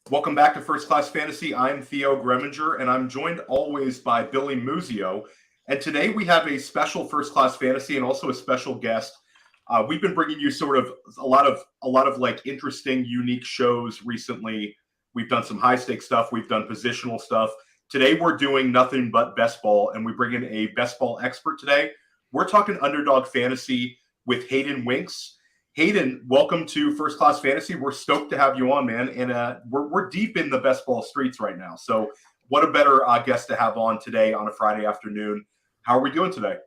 Welcome back to First Class Fantasy. I'm Theo Greminger, and I'm joined always by Billy Muzio. And today we have a special First Class Fantasy and also a special guest. We've been bringing you sort of a lot of like interesting, unique shows recently. We've done some high stakes stuff. We've done positional stuff. Today we're doing nothing but best ball, and we bring in a best ball expert today. We're talking Underdog Fantasy with Hayden Winks. Hayden, welcome to First Class Fantasy. We're stoked to have you on, man. And we're deep in the best ball streets right now. So what a better guest to have on today on a Friday afternoon. How are we doing today?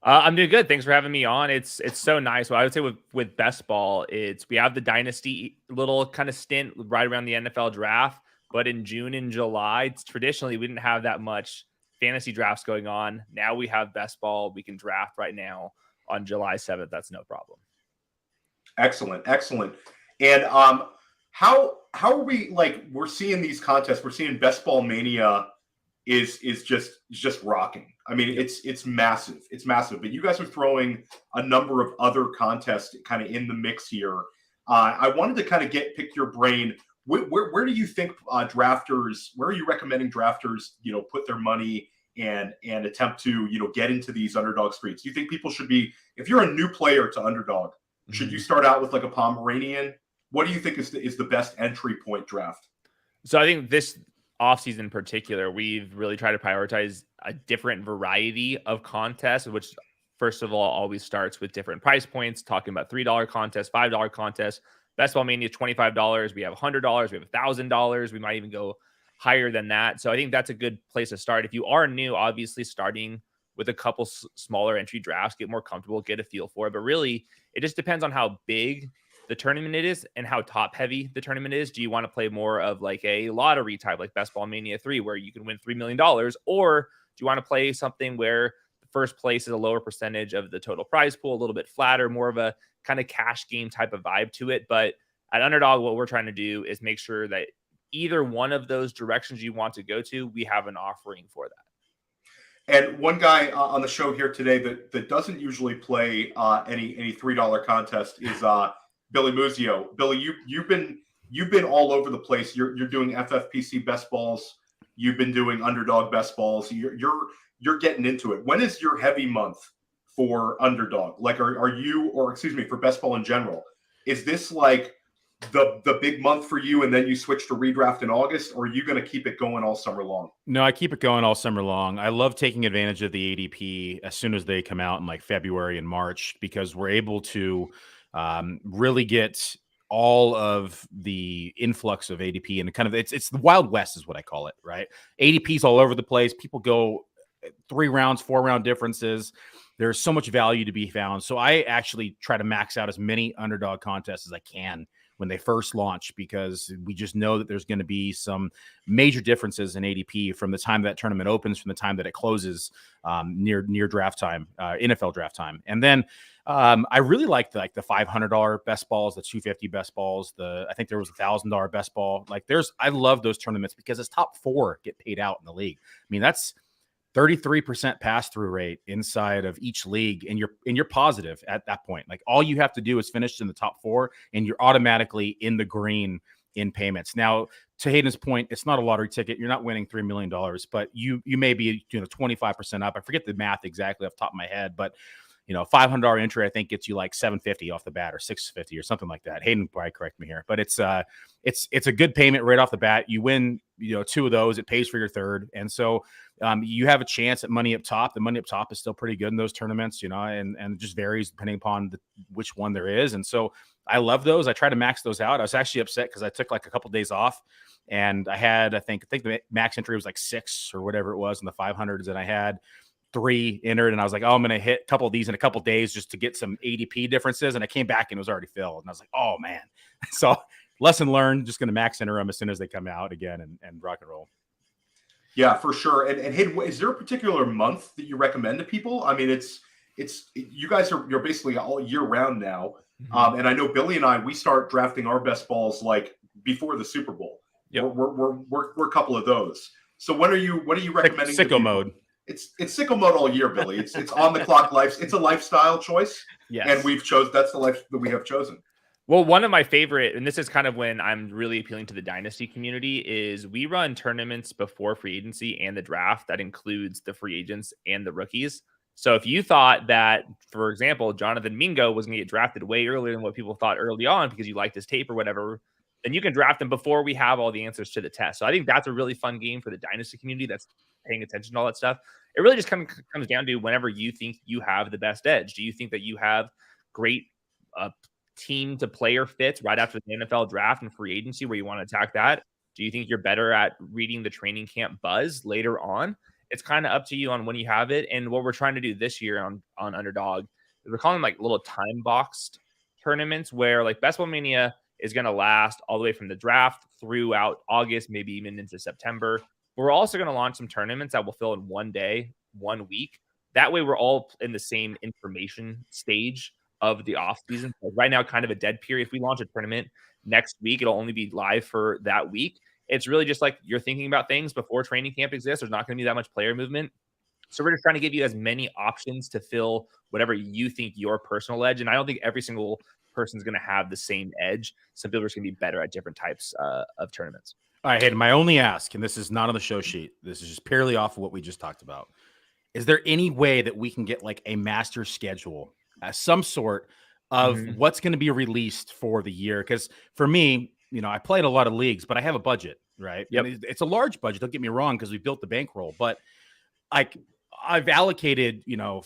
I'm doing good. Thanks for having me on. It's so nice. Well, I would say with best ball, we have the Dynasty little kind of stint right around the NFL draft. But in June and July, traditionally, we didn't have that much fantasy drafts going on. Now we have best ball. We can draft right now on July 7th. That's no problem. Excellent. And how are we, like, we're seeing these contests, we're seeing Best Ball Mania is just rocking. I mean, it's massive. It's massive. But you guys are throwing a number of other contests kind of in the mix here. I wanted to kind of pick your brain. Where do you think drafters, where are you recommending drafters, put their money and attempt to, get into these underdog streets? Do you think people should be, if you're a new player to Underdog, should you start out with like a Pomeranian? What do you think is the best entry point draft? So I think this offseason in particular, we've really tried to prioritize a different variety of contests, which first of all always starts with different price points, talking about $3 contests, $5 contests. Best Ball Mania is $25. We have $100. We have $1,000. We might even go higher than that. So I think that's a good place to start. If you are new, obviously starting with a couple smaller entry drafts, get more comfortable, get a feel for it. But really, it just depends on how big the tournament it is and how top heavy the tournament is. Do you want to play more of like a lottery type, like Best Ball Mania 3, where you can win $3 million? Or do you want to play something where the first place is a lower percentage of the total prize pool, a little bit flatter, more of a kind of cash game type of vibe to it? But at Underdog, what we're trying to do is make sure that either one of those directions you want to go to, we have an offering for that. And one guy on the show here today that doesn't usually play any $3 contest is Billy Muzio. Billy, you've been all over the place. You're doing FFPC best balls. You've been doing Underdog best balls. You're getting into it. When is your heavy month for Underdog? Like, are you, or excuse me, for best ball in general? Is this like the big month for you, and then you switch to redraft in August, or are you going to keep it going all summer long? No, I keep it going all summer long. I love taking advantage of the ADP as soon as they come out in like February and March, because we're able to really get all of the influx of ADP, and kind of it's the Wild West is what I call it, right? ADP's all over the place. People go 3 rounds, 4-round differences. There's so much value to be found. So I actually try to max out as many Underdog contests as I can when they first launch, because we just know that there's going to be some major differences in ADP from the time that tournament opens, from the time that it closes, near draft time, NFL draft time. And then I really like the $500 best balls, the $250 best balls. I think there was $1,000 best ball. I love those tournaments because it's top 4 get paid out in the league. I mean, that's 33% pass-through rate inside of each league, and you're positive at that point. Like, all you have to do is finish in the top 4, and you're automatically in the green in payments. Now, to Hayden's point, it's not a lottery ticket. You're not winning $3 million, but you may be 25% up. I forget the math exactly off the top of my head, but $500 entry, I think, gets you like $750 off the bat, or $650 or something like that. Hayden probably correct me here, but it's a good payment right off the bat. You win, 2 of those, it pays for your third. And so you have a chance at money up top. The money up top is still pretty good in those tournaments, and it just varies depending upon which one there is. And so I love those. I try to max those out. I was actually upset because I took like a couple days off, and I had, I think the max entry was like 6 or whatever it was in the 500s, and I had 3 entered, and I was like, I'm going to hit a couple of these in a couple of days just to get some ADP differences. And I came back and it was already filled. And I was like, oh man. So lesson learned, just going to max enter them as soon as they come out again and rock and roll. Yeah, for sure. And Hayden, is there a particular month that you recommend to people? I mean, it's you guys you're basically all year round now. And I know Billy and I, we start drafting our best balls like before the Super Bowl. Yep. We're a couple of those. So what are you recommending? Sicko mode. It's sicko mode all year, Billy. It's on the clock life. It's a lifestyle choice. Yes. And that's the life that we have chosen. Well, one of my favorite, and this is kind of when I'm really appealing to the Dynasty community, is we run tournaments before free agency and the draft. That includes the free agents and the rookies. So if you thought that, for example, Jonathan Mingo was going to get drafted way earlier than what people thought early on because you liked his tape or whatever, then you can draft him before we have all the answers to the test. So I think that's a really fun game for the Dynasty community that's paying attention to all that stuff. It really just comes down to whenever you think you have the best edge. Do you think that you have great team to player fits right after the NFL draft and free agency where you want to attack that? Do you think you're better at reading the training camp buzz later on? It's kind of up to you on when you have it. And what we're trying to do this year on Underdog is we're calling them like little time boxed tournaments where like Best Ball Mania is going to last all the way from the draft throughout August, maybe even into September. But we're also going to launch some tournaments that will fill in one day, 1 week. That way we're all in the same information stage of the off season. So right now, kind of a dead period. If we launch a tournament next week, it'll only be live for that week. It's really just like you're thinking about things before training camp exists. There's not going to be that much player movement. So we're just trying to give you as many options to fill whatever you think your personal edge. And I don't think every single person's going to have the same edge. Some people are just going to be better at different types of tournaments. All right, Hayden, my only ask, and this is not on the show sheet, this is just purely off of what we just talked about. Is there any way that we can get like a master schedule, some sort of what's going to be released for the year? Because for me, you know, I played a lot of leagues, but I have a budget, right? Yep. And it's a large budget. Don't get me wrong, because we built the bankroll, but I've allocated, you know,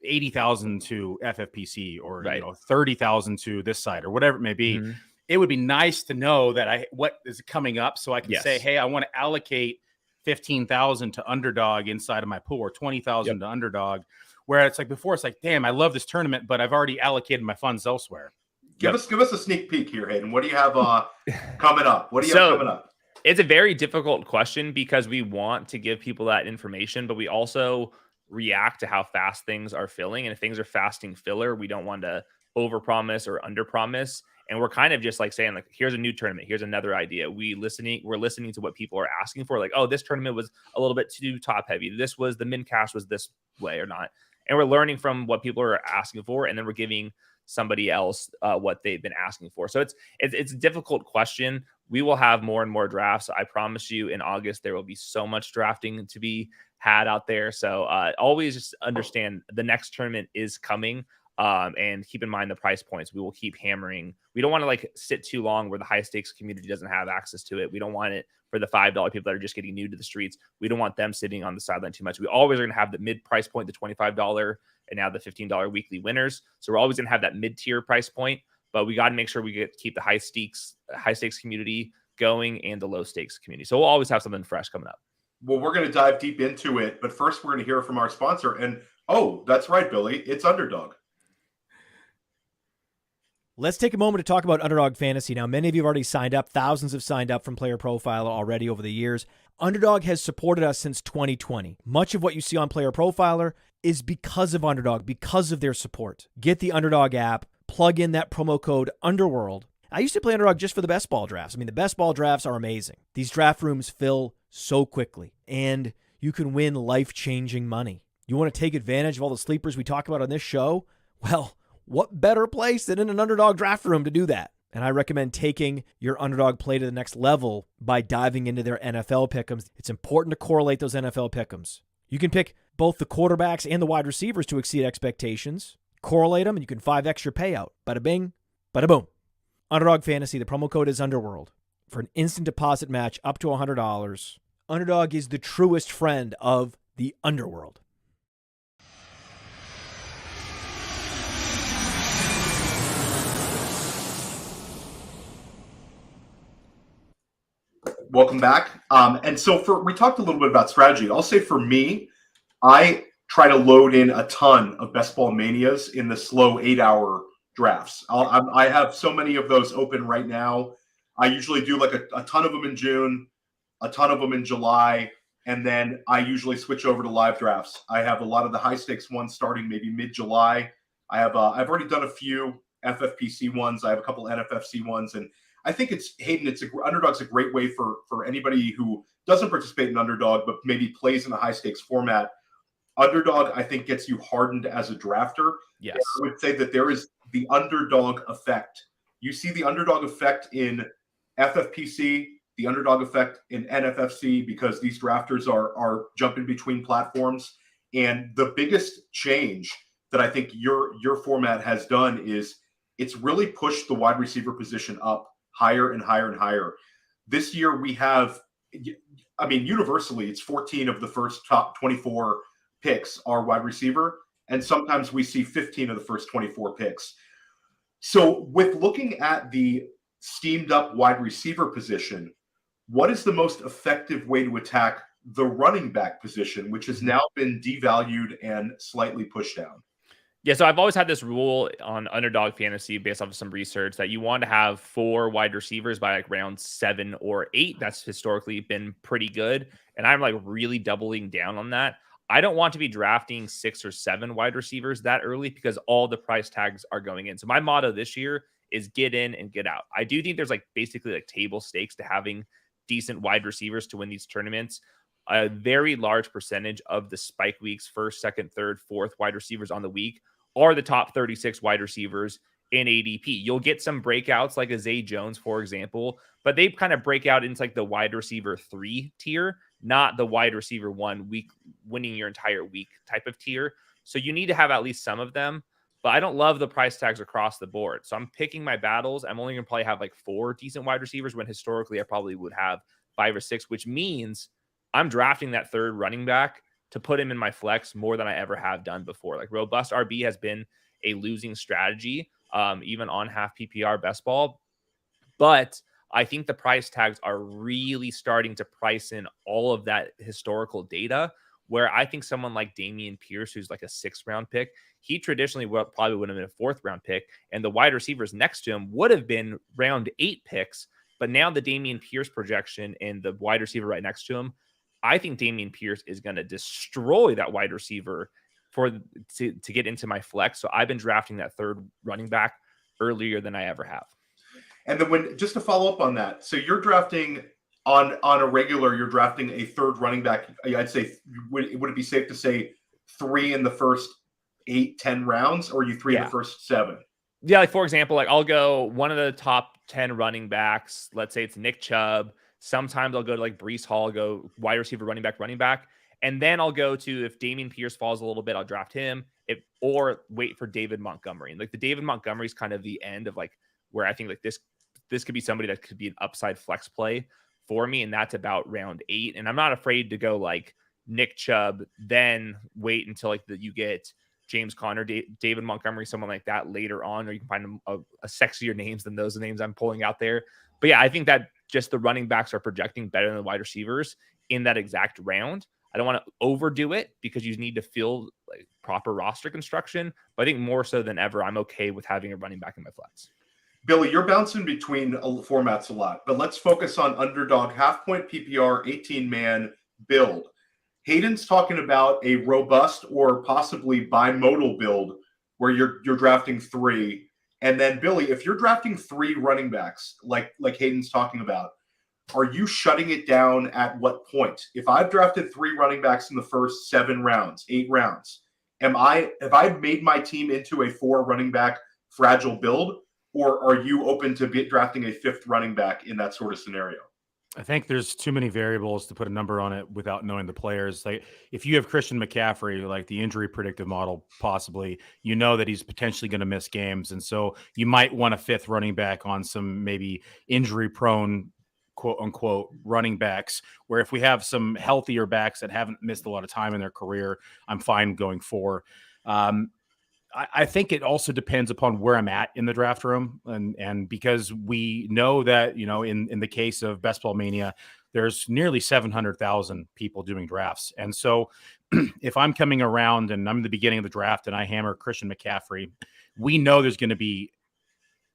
80,000 to FFPC or Right. you know 30,000 to this side or whatever it may be. It would be nice to know that what is coming up, so I can say, hey, I want to allocate 15,000 to Underdog inside of my pool or 20,000 to Underdog. Where it's like before, it's like, damn, I love this tournament, but I've already allocated my funds elsewhere. Give us a sneak peek here, Hayden. What do you have coming up? What do you have coming up? It's a very difficult question because we want to give people that information, but we also react to how fast things are filling. And if things are fasting filler, we don't want to overpromise or underpromise. And we're kind of just like saying, like, here's a new tournament. Here's another idea. We're listening to what people are asking for. Like, oh, this tournament was a little bit too top heavy. This was the min cash was this way or not. And we're learning from what people are asking for. And then we're giving somebody else what they've been asking for. So it's a difficult question. We will have more and more drafts. I promise you in August, there will be so much drafting to be had out there. So always just understand the next tournament is coming. And keep in mind the price points. We will keep hammering. We don't want to like sit too long where the high stakes community doesn't have access to it. We don't want it for the $5 people that are just getting new to the streets. We don't want them sitting on the sideline too much. We always are going to have the mid price point, the $25 and now the $15 weekly winners. So we're always going to have that mid tier price point, but we got to make sure we keep the high stakes community going and the low stakes community. So we'll always have something fresh coming up. Well, we're going to dive deep into it, but first we're going to hear from our sponsor. And oh, that's right, Billy. It's Underdog. Let's take a moment to talk about Underdog Fantasy. Now, many of you have already signed up. Thousands have signed up from Player Profiler already over the years. Underdog has supported us since 2020. Much of what you see on Player Profiler is because of Underdog, because of their support. Get the Underdog app, plug in that promo code Underworld. I used to play Underdog just for the best ball drafts. I mean, the best ball drafts are amazing. These draft rooms fill so quickly, and you can win life-changing money. You want to take advantage of all the sleepers we talk about on this show? Well, what better place than in an Underdog draft room to do that? And I recommend taking your Underdog play to the next level by diving into their NFL pick'ems. It's important to correlate those NFL pick'ems. You can pick both the quarterbacks and the wide receivers to exceed expectations. Correlate them, and you can 5x your payout. Bada bing, bada boom. Underdog Fantasy, the promo code is Underworld. For an instant deposit match up to $100, Underdog is the truest friend of the Underworld. Welcome back. And so we talked a little bit about strategy. I'll say for me, I try to load in a ton of Best Ball Manias in the slow 8-hour drafts. I have so many of those open right now. I usually do like a ton of them in June, a ton of them in July, and then I usually switch over to live drafts. I have a lot of the high stakes ones starting maybe mid-July. I've already done a few FFPC ones. I have a couple NFFC ones, and I think Underdog's a great way for anybody who doesn't participate in Underdog but maybe plays in a high stakes format. Underdog, I think, gets you hardened as a drafter. Yes. And I would say that there is the Underdog effect. You see the Underdog effect in FFPC, the Underdog effect in NFFC, because these drafters are jumping between platforms. And the biggest change that I think your format has done is it's really pushed the wide receiver position up higher and higher and higher. This year we have, I mean, universally, it's 14 of the first top 24 picks are wide receiver, and sometimes we see 15 of the first 24 picks. So with looking at the steamed up wide receiver position, what is the most effective way to attack the running back position, which has now been devalued and slightly pushed down? Yeah, so I've always had this rule on Underdog Fantasy based off of some research that you want to have 4 wide receivers by like round 7 or 8. That's historically been pretty good. And I'm like really doubling down on that. I don't want to be drafting 6 or 7 wide receivers that early because all the price tags are going in. So my motto this year is get in and get out. I do think there's like basically like table stakes to having decent wide receivers to win these tournaments. A very large percentage of the spike weeks, first, second, third, fourth wide receivers on the week are the top 36 wide receivers in ADP. You'll get some breakouts like a Zay Jones, for example, but they kind of break out into like the wide receiver 3 tier, not the wide receiver 1 week winning your entire week type of tier. So you need to have at least some of them, but I don't love the price tags across the board. So I'm picking my battles. I'm only going to probably have like 4 decent wide receivers when historically I probably would have 5 or 6, which means I'm drafting that third running back to put him in my flex more than I ever have done before. Like robust RB has been a losing strategy, even on half PPR best ball. But I think the price tags are really starting to price in all of that historical data, where I think someone like Damien Pierce, who's like a 6th round pick, he traditionally probably would have been a 4th round pick. And the wide receivers next to him would have been round 8 picks. But now the Damien Pierce projection and the wide receiver right next to him, I think Damien Pierce is going to destroy that wide receiver to get into my flex. So I've been drafting that third running back earlier than I ever have. And then just to follow up on that, so you're drafting on a regular, you're drafting a third running back. I'd say, would it be safe to say 3 in the first 8-10 rounds, or are you 3 in the first 7? Yeah, like for example, like I'll go one of the top 10 running backs. Let's say it's Nick Chubb. Sometimes I'll go to like Breece Hall, go wide receiver, running back. And then I'll go to, if Damian Pierce falls a little bit, I'll draft him or wait for David Montgomery. And like the David Montgomery is kind of the end of like where I think like this could be somebody that could be an upside flex play for me. And that's about round 8. And I'm not afraid to go like Nick Chubb, then wait until like you get James Conner, David Montgomery, someone like that later on, or you can find a sexier names than those names I'm pulling out there. But yeah, I think that just the running backs are projecting better than the wide receivers in that exact round. I don't want to overdo it because you need to feel like proper roster construction. But I think more so than ever, I'm okay with having a running back in my flex. Billy, you're bouncing between formats a lot, but let's focus on Underdog half-point PPR 18-man build. Hayden's talking about a robust or possibly bimodal build where you're drafting 3. And then, Billy, if you're drafting 3 running backs, like Hayden's talking about, are you shutting it down at what point? If I've drafted 3 running backs in the first 7 rounds, 8 rounds, have I made my team into a 4 running back fragile build, or are you open to drafting a 5th running back in that sort of scenario? I think there's too many variables to put a number on it without knowing the players. Like if you have Christian McCaffrey, like the injury predictive model, possibly, you know that he's potentially going to miss games. And so you might want a 5th running back on some maybe injury prone, quote unquote, running backs, where if we have some healthier backs that haven't missed a lot of time in their career, I'm fine going 4. I think it also depends upon where I'm at in the draft room. And because we know that, you know, in the case of Best Ball Mania, there's nearly 700,000 people doing drafts. And so if I'm coming around and I'm in the beginning of the draft and I hammer Christian McCaffrey, we know there's going to be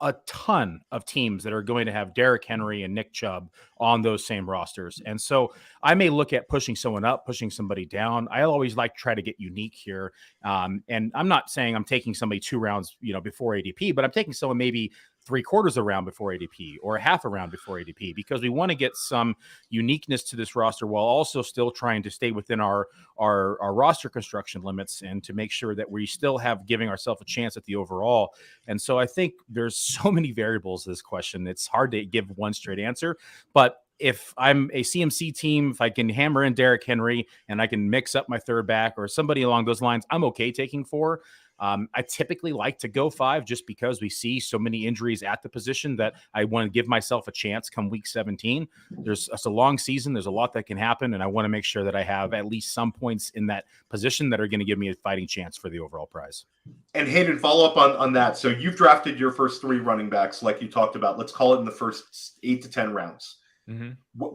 a ton of teams that are going to have Derrick Henry and Nick Chubb on those same rosters. And so I may look at pushing someone up, pushing somebody down. I always like to try to get unique here. And I'm not saying I'm taking somebody 2 rounds, before ADP, but I'm taking someone maybe 3/4 a round before ADP or a half a round before ADP, because we want to get some uniqueness to this roster while also still trying to stay within our roster construction limits and to make sure that we still have giving ourselves a chance at the overall. And so I think there's so many variables to this question. It's hard to give one straight answer, but if I'm a CMC team, if I can hammer in Derrick Henry and I can mix up my third back or somebody along those lines, I'm okay taking 4. I typically like to go 5 just because we see so many injuries at the position that I want to give myself a chance come week 17. It's a long season. There's a lot that can happen, and I want to make sure that I have at least some points in that position that are going to give me a fighting chance for the overall prize. And Hayden, follow up on that. So you've drafted your first 3 running backs, like you talked about. Let's call it in the first 8 to 10 rounds. Mm-hmm.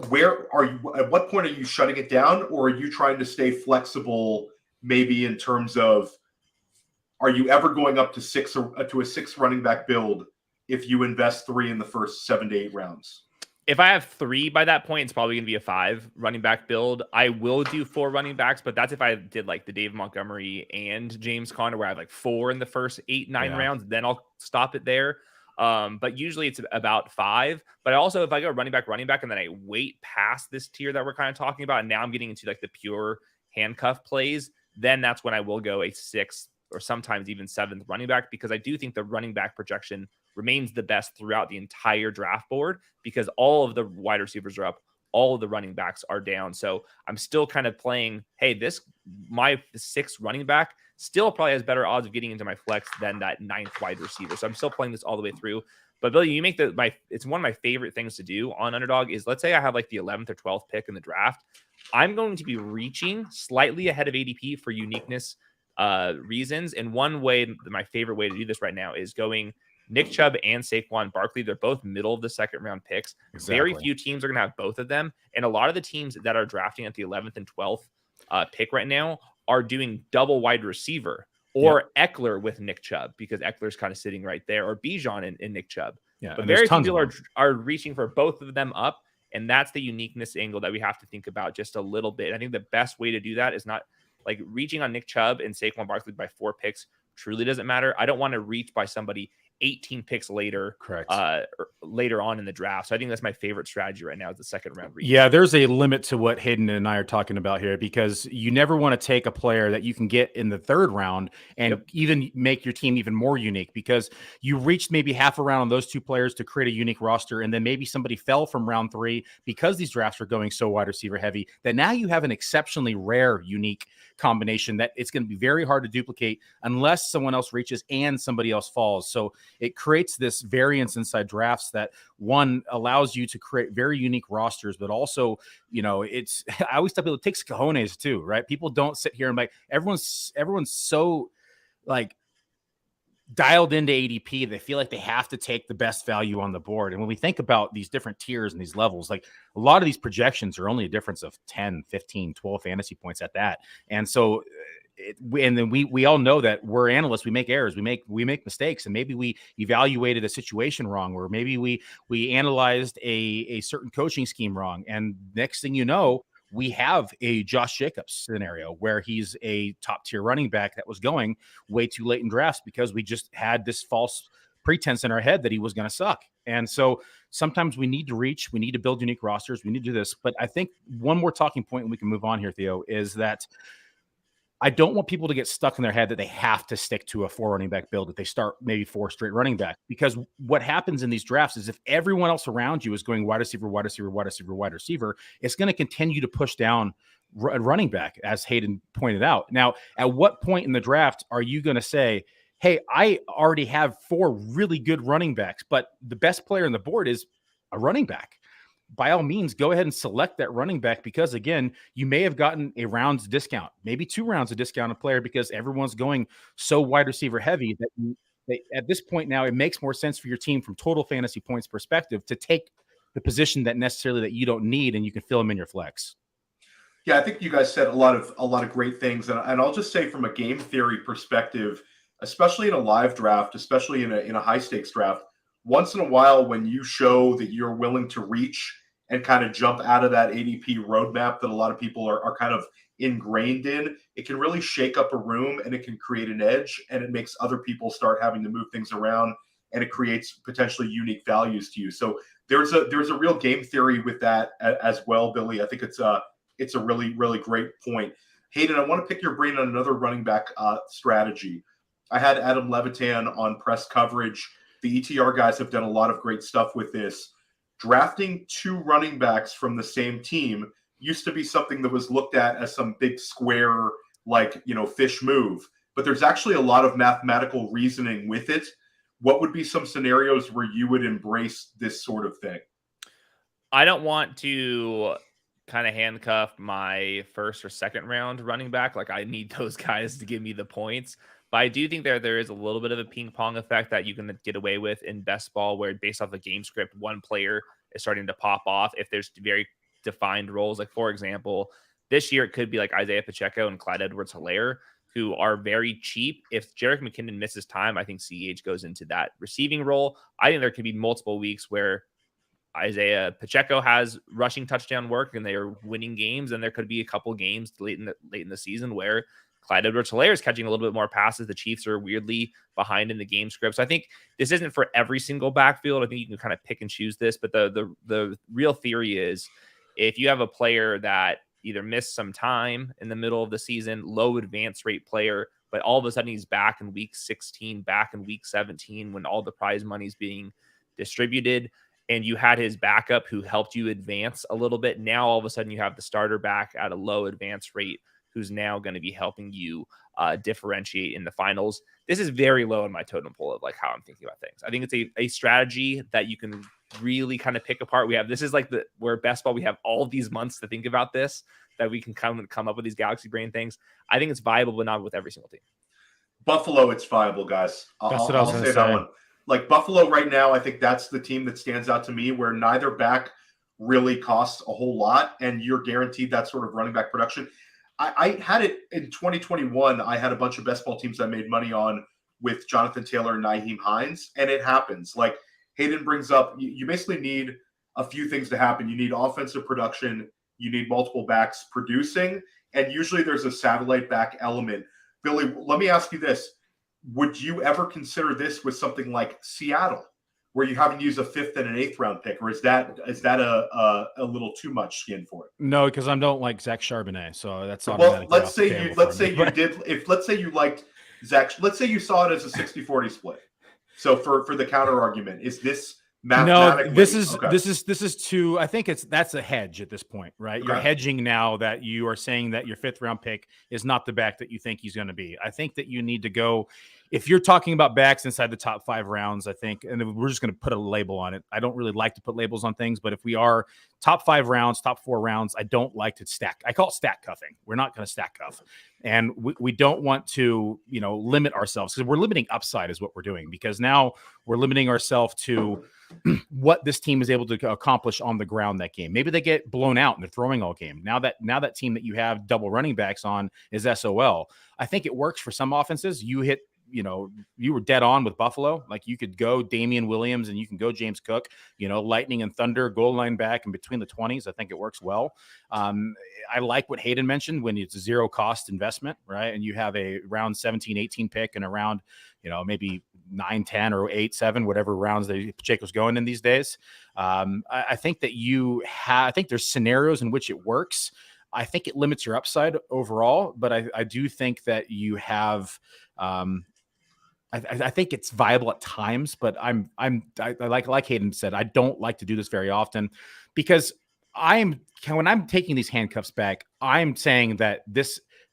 Where are you? At what point are you shutting it down, or are you trying to stay flexible? Maybe in terms of, are you ever going up to 6 or to a 6 running back build if you invest 3 in the first 7 to 8 rounds? If I have 3 by that point, it's probably going to be a 5 running back build. I will do 4 running backs, but that's if I did like the Dave Montgomery and James Conner, where I have like 4 in the first 8, 9 rounds, then I'll stop it there. But usually it's about 5. But also, if I go running back, and then I wait past this tier that we're kind of talking about, and now I'm getting into like the pure handcuff plays, then that's when I will go a 6th or sometimes even 7th running back, because I do think the running back projection remains the best throughout the entire draft board, because all of the wide receivers are up, all of the running backs are down. So I'm still kind of playing, hey, my 6th running back still probably has better odds of getting into my flex than that 9th wide receiver. So I'm still playing this all the way through. But Billy, you make it's one of my favorite things to do on Underdog is, let's say I have like the 11th or 12th pick in the draft. I'm going to be reaching slightly ahead of ADP for uniqueness reasons. And one way, my favorite way to do this right now, is going Nick Chubb and Saquon Barkley. They're both middle of the 2nd round picks. Exactly. Very few teams are going to have both of them. And a lot of the teams that are drafting at the 11th and 12th pick right now are doing double wide receiver or Eckler with Nick Chubb, because Eckler's kind of sitting right there, or Bijan and Nick Chubb. Yeah, but very few people are reaching for both of them up. And that's the uniqueness angle that we have to think about just a little bit. I think the best way to do that is not like reaching on Nick Chubb and Saquon Barkley by 4 picks truly doesn't matter. I don't want to reach by somebody 18 picks later, correct, later on in the draft. So I think that's my favorite strategy right now, is the 2nd round reach. Yeah, there's a limit to what Hayden and I are talking about here, because you never want to take a player that you can get in the 3rd round and even make your team even more unique, because you reached maybe half a round on those 2 players to create a unique roster, and then maybe somebody fell from round 3 because these drafts are going so wide receiver heavy that now you have an exceptionally rare, unique combination that it's going to be very hard to duplicate unless someone else reaches and somebody else falls. So it creates this variance inside drafts that, one, allows you to create very unique rosters, but also, it's, I always tell people, it takes cojones too, right? People don't sit here and like, everyone's so like dialed into ADP, they feel like they have to take the best value on the board. And when we think about these different tiers and these levels, like a lot of these projections are only a difference of 10, 15, 12 fantasy points at that. And so and then we all know that we're analysts. We make errors. We make mistakes, and maybe we evaluated a situation wrong, or maybe we analyzed a certain coaching scheme wrong. And next thing you know, we have a Josh Jacobs scenario where he's a top tier running back that was going way too late in drafts because we just had this false pretense in our head that he was going to suck. And so sometimes we need to reach, we need to build unique rosters, we need to do this. But I think one more talking point, and we can move on here, Theo, is that I don't want people to get stuck in their head that they have to stick to a 4 running back build, that they start maybe 4 straight running back, because what happens in these drafts is if everyone else around you is going wide receiver, wide receiver, wide receiver, wide receiver, it's going to continue to push down running back, as Hayden pointed out. Now, at what point in the draft are you going to say, hey, I already have 4 really good running backs, but the best player on the board is a running back? By all means, go ahead and select that running back, because again, you may have gotten a round's discount, maybe 2 rounds of discount a player, because everyone's going so wide receiver heavy that at this point now, it makes more sense for your team from total fantasy points perspective to take the position that necessarily that you don't need, and you can fill them in your flex. Yeah, I think you guys said a lot of great things, and I'll just say from a game theory perspective, especially in a live draft, especially in a high stakes draft, once in a while, when you show that you're willing to reach and kind of jump out of that ADP roadmap that a lot of people are kind of ingrained in, it can really shake up a room and it can create an edge, and it makes other people start having to move things around, and it creates potentially unique values to you. So there's a real game theory with that as well, Billy. I think it's a really, really great point. Hayden, I want to pick your brain on another running back strategy. I had Adam Levitan on press coverage. The ETR guys have done a lot of great stuff with this. Drafting 2 running backs from the same team used to be something that was looked at as some big square, like, fish move. But there's actually a lot of mathematical reasoning with it. What would be some scenarios where you would embrace this sort of thing? I don't want to kind of handcuff my first or second round running back. Like, I need those guys to give me the points. But I do think there is a little bit of a ping pong effect that you can get away with in best ball, where based off the game script, one player is starting to pop off if there's very defined roles. Like, for example, this year it could be like Isaiah Pacheco and Clyde Edwards-Helaire, who are very cheap. If Jerick McKinnon misses time, I think CEH goes into that receiving role. I think there could be multiple weeks where Isaiah Pacheco has rushing touchdown work and they are winning games, and there could be a couple games late in the season where Clyde Edwards-Helaire is catching a little bit more passes. The Chiefs are weirdly behind in the game script. So I think this isn't for every single backfield. I think you can kind of pick and choose this, but the real theory is, if you have a player that either missed some time in the middle of the season, low advance rate player, but all of a sudden he's back in week 16, back in week 17 when all the prize money is being distributed, and you had his backup who helped you advance a little bit. Now all of a sudden you have the starter back at a low advance rate who's now going to be helping you differentiate in the finals. This is very low in my totem pole of like how I'm thinking about things. I think it's a strategy that you can really kind of pick apart. This is like where best ball, we have all these months to think about this, that we can come up with these galaxy brain things. I think it's viable, but not with every single team. Buffalo, it's viable, guys. I'll say that one. Like Buffalo right now, I think that's the team that stands out to me, where neither back really costs a whole lot, and you're guaranteed that sort of running back production. I had it in 2021. I had a bunch of best ball teams I made money on with Jonathan Taylor and Nyheim Hines, and it happens. Like Hayden brings up, you basically need a few things to happen. You need offensive production, you need multiple backs producing, and usually there's a satellite back element. Billy, let me ask you this. Would you ever consider this with something like Seattle, where you haven't used a 5th and an 8th round pick, or is that a little too much skin for it? No, because I don't like Zach Charbonnet, so that's well. Let's say you liked Zach. Let's say you saw it as a 60-40 split. So for the counter argument, is this mathematically? No, this is too. I think that's a hedge at this point, right? Okay. You're hedging now that you are saying that your 5th round pick is not the back that you think he's going to be. I think that you need to go. If you're talking about backs inside the top 5 rounds, I think, and we're just going to put a label on it. I don't really like to put labels on things, but if we are top 5 rounds, top 4 rounds, I don't like to stack. I call it stack cuffing. We're not going to stack cuff. And we don't want to, limit ourselves, because we're limiting upside is what we're doing, because now we're limiting ourselves to what this team is able to accomplish on the ground that game. Maybe they get blown out and they're throwing all game. Now that team that you have double running backs on is SOL. I think it works for some offenses. You were dead on with Buffalo. Like, you could go Damien Williams and you can go James Cook, lightning and thunder, goal line back in between the 20s. I think it works well. I like what Hayden mentioned, when it's a zero cost investment, right? And you have a round 17, 18 pick and around, maybe 9, 10 or 8, 7, whatever rounds Pacheco's going in these days. I think that I think there's scenarios in which it works. I think it limits your upside overall, but I do think that you have, I think it's viable at times, but I like Hayden said, I don't like to do this very often, because when I'm taking these handcuffs back, I'm saying that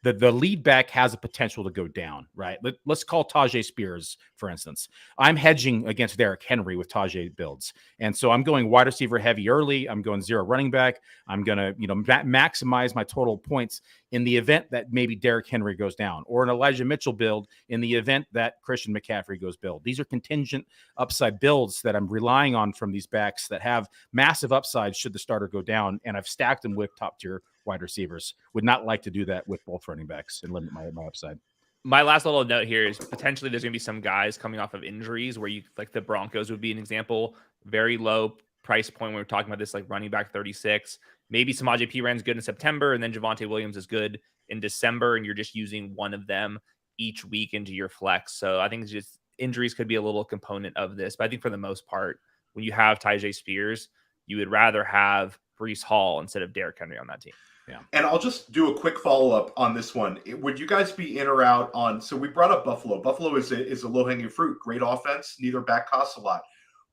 the lead back has a potential to go down, right? Let's call Tajay Spears, for instance. I'm hedging against Derrick Henry with Tajay builds. And so I'm going wide receiver heavy early. I'm going zero running back. I'm going to, maximize my total points in the event that maybe Derrick Henry goes down, or an Elijah Mitchell build in the event that Christian McCaffrey goes build. These are contingent upside builds that I'm relying on from these backs that have massive upside should the starter go down. And I've stacked them with top tier wide receivers. Would not like to do that with both running backs and limit my upside. My last little note here is potentially there's going to be some guys coming off of injuries where you like the Broncos would be an example. Very low price point when we're talking about this, like running back 36. Maybe Samaje Perine good in September, and then Javonte Williams is good in December, and you're just using one of them each week into your flex. So I think it's just injuries could be a little component of this. But I think for the most part, when you have Tyjae Spears, you would rather have Breece Hall instead of Derrick Henry on that team. Yeah. And I'll just do a quick follow-up on this one. Would you guys be in or out on, so we brought up Buffalo. Buffalo is a low-hanging fruit, great offense, neither back costs a lot.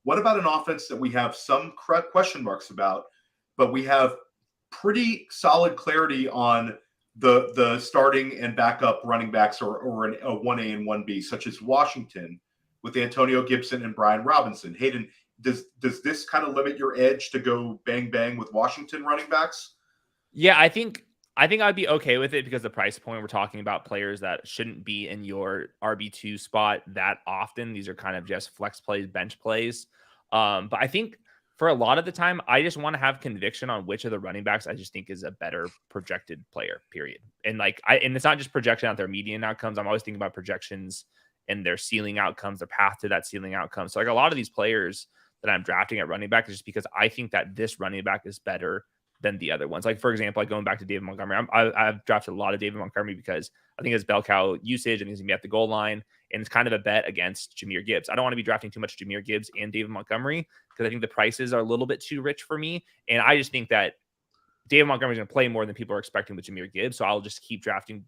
What about an offense that we have some question marks about, but we have pretty solid clarity on the starting and backup running backs or a 1A and 1B, such as Washington with Antonio Gibson and Brian Robinson? Hayden, does this kind of limit your edge to go bang with Washington running backs? Yeah, I think I'd be okay with it because the price point, we're talking about players that shouldn't be in your RB2 spot that often. These are kind of just flex plays, bench plays. But I think for a lot of the time, I just want to have conviction on which of the running backs I just think is a better projected player, period. And and it's not just projection out their median outcomes. I'm always thinking about projections and their ceiling outcomes, their path to that ceiling outcome. So like a lot of these players that I'm drafting at running back is just because I think that this running back is better than the other ones. Like, for example, like going back to David Montgomery, I've drafted a lot of David Montgomery because I think his bell cow usage and he's going to be at the goal line. And it's kind of a bet against Jahmyr Gibbs. I don't want to be drafting too much Jahmyr Gibbs and David Montgomery because I think the prices are a little bit too rich for me. And I just think that David Montgomery is going to play more than people are expecting with Jahmyr Gibbs. So I'll just keep drafting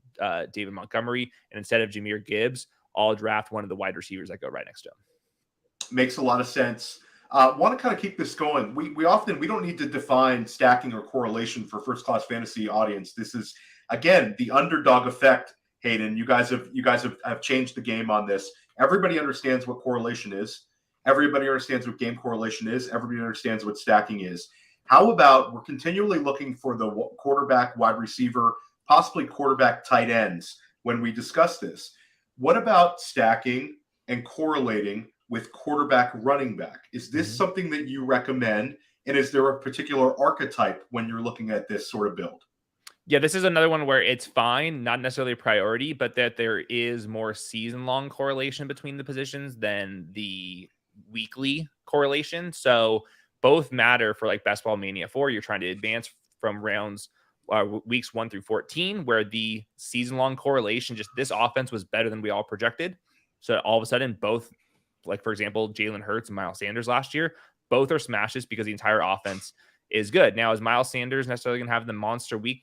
David Montgomery. And instead of Jahmyr Gibbs, I'll draft one of the wide receivers that go right next to him. Makes a lot of sense. Want to kind of keep this going. We don't need to define stacking or correlation for first class fantasy audience. This is, again, the underdog effect. Hayden, you guys have changed the game on this. Everybody understands what correlation is. Everybody understands what game correlation is. Everybody understands what stacking is. How about we're continually looking for the quarterback, wide receiver, possibly quarterback, tight ends when we discuss this? What about stacking and correlating with quarterback, running back? Is this something that you recommend? And is there a particular archetype when you're looking at this sort of build? Yeah, this is another one where it's fine, not necessarily a priority, but that there is more season-long correlation between the positions than the weekly correlation. So both matter for like Best Ball Mania 4. You're trying to advance from rounds weeks 1 through 14, where the season-long correlation, just this offense was better than we all projected. So all of a sudden, both, like for example, Jalen Hurts and Miles Sanders last year, both are smashes because the entire offense is good. Now, is Miles Sanders necessarily going to have the monster week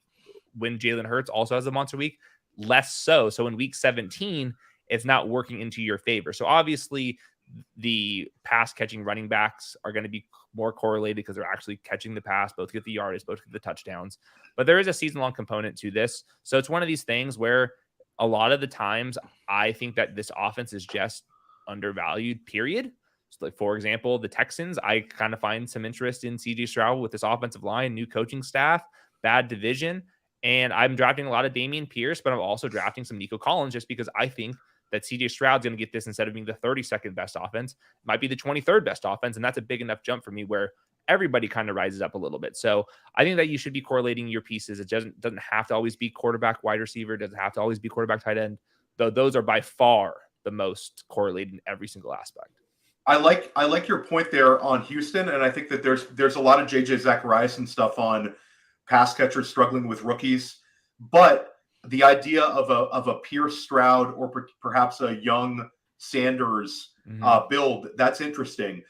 when Jalen Hurts also has a monster week? Less so. So in week 17, it's not working into your favor. So obviously the pass catching running backs are going to be more correlated because they're actually catching the pass, both get the yardage, both get the touchdowns. But there is a season-long component to this. So it's one of these things where a lot of the times I think that this offense is just undervalued, period. So like, for example, the Texans, I kind of find some interest in CJ Stroud with this offensive line, new coaching staff, bad division. And I'm drafting a lot of Damian Pierce, but I'm also drafting some Nico Collins just because I think that CJ Stroud's going to get this instead of being the 32nd best offense, might be the 23rd best offense. And that's a big enough jump for me where everybody kind of rises up a little bit. So I think that you should be correlating your pieces. It doesn't have to always be quarterback, wide receiver. It doesn't have to always be quarterback, tight end, though those are by far the most correlated in every single aspect. I like your point there on Houston, and I think that there's a lot of JJ Zacharias and stuff on pass catchers struggling with rookies, but the idea of a Pierce Stroud or perhaps a young Sanders build, that's interesting.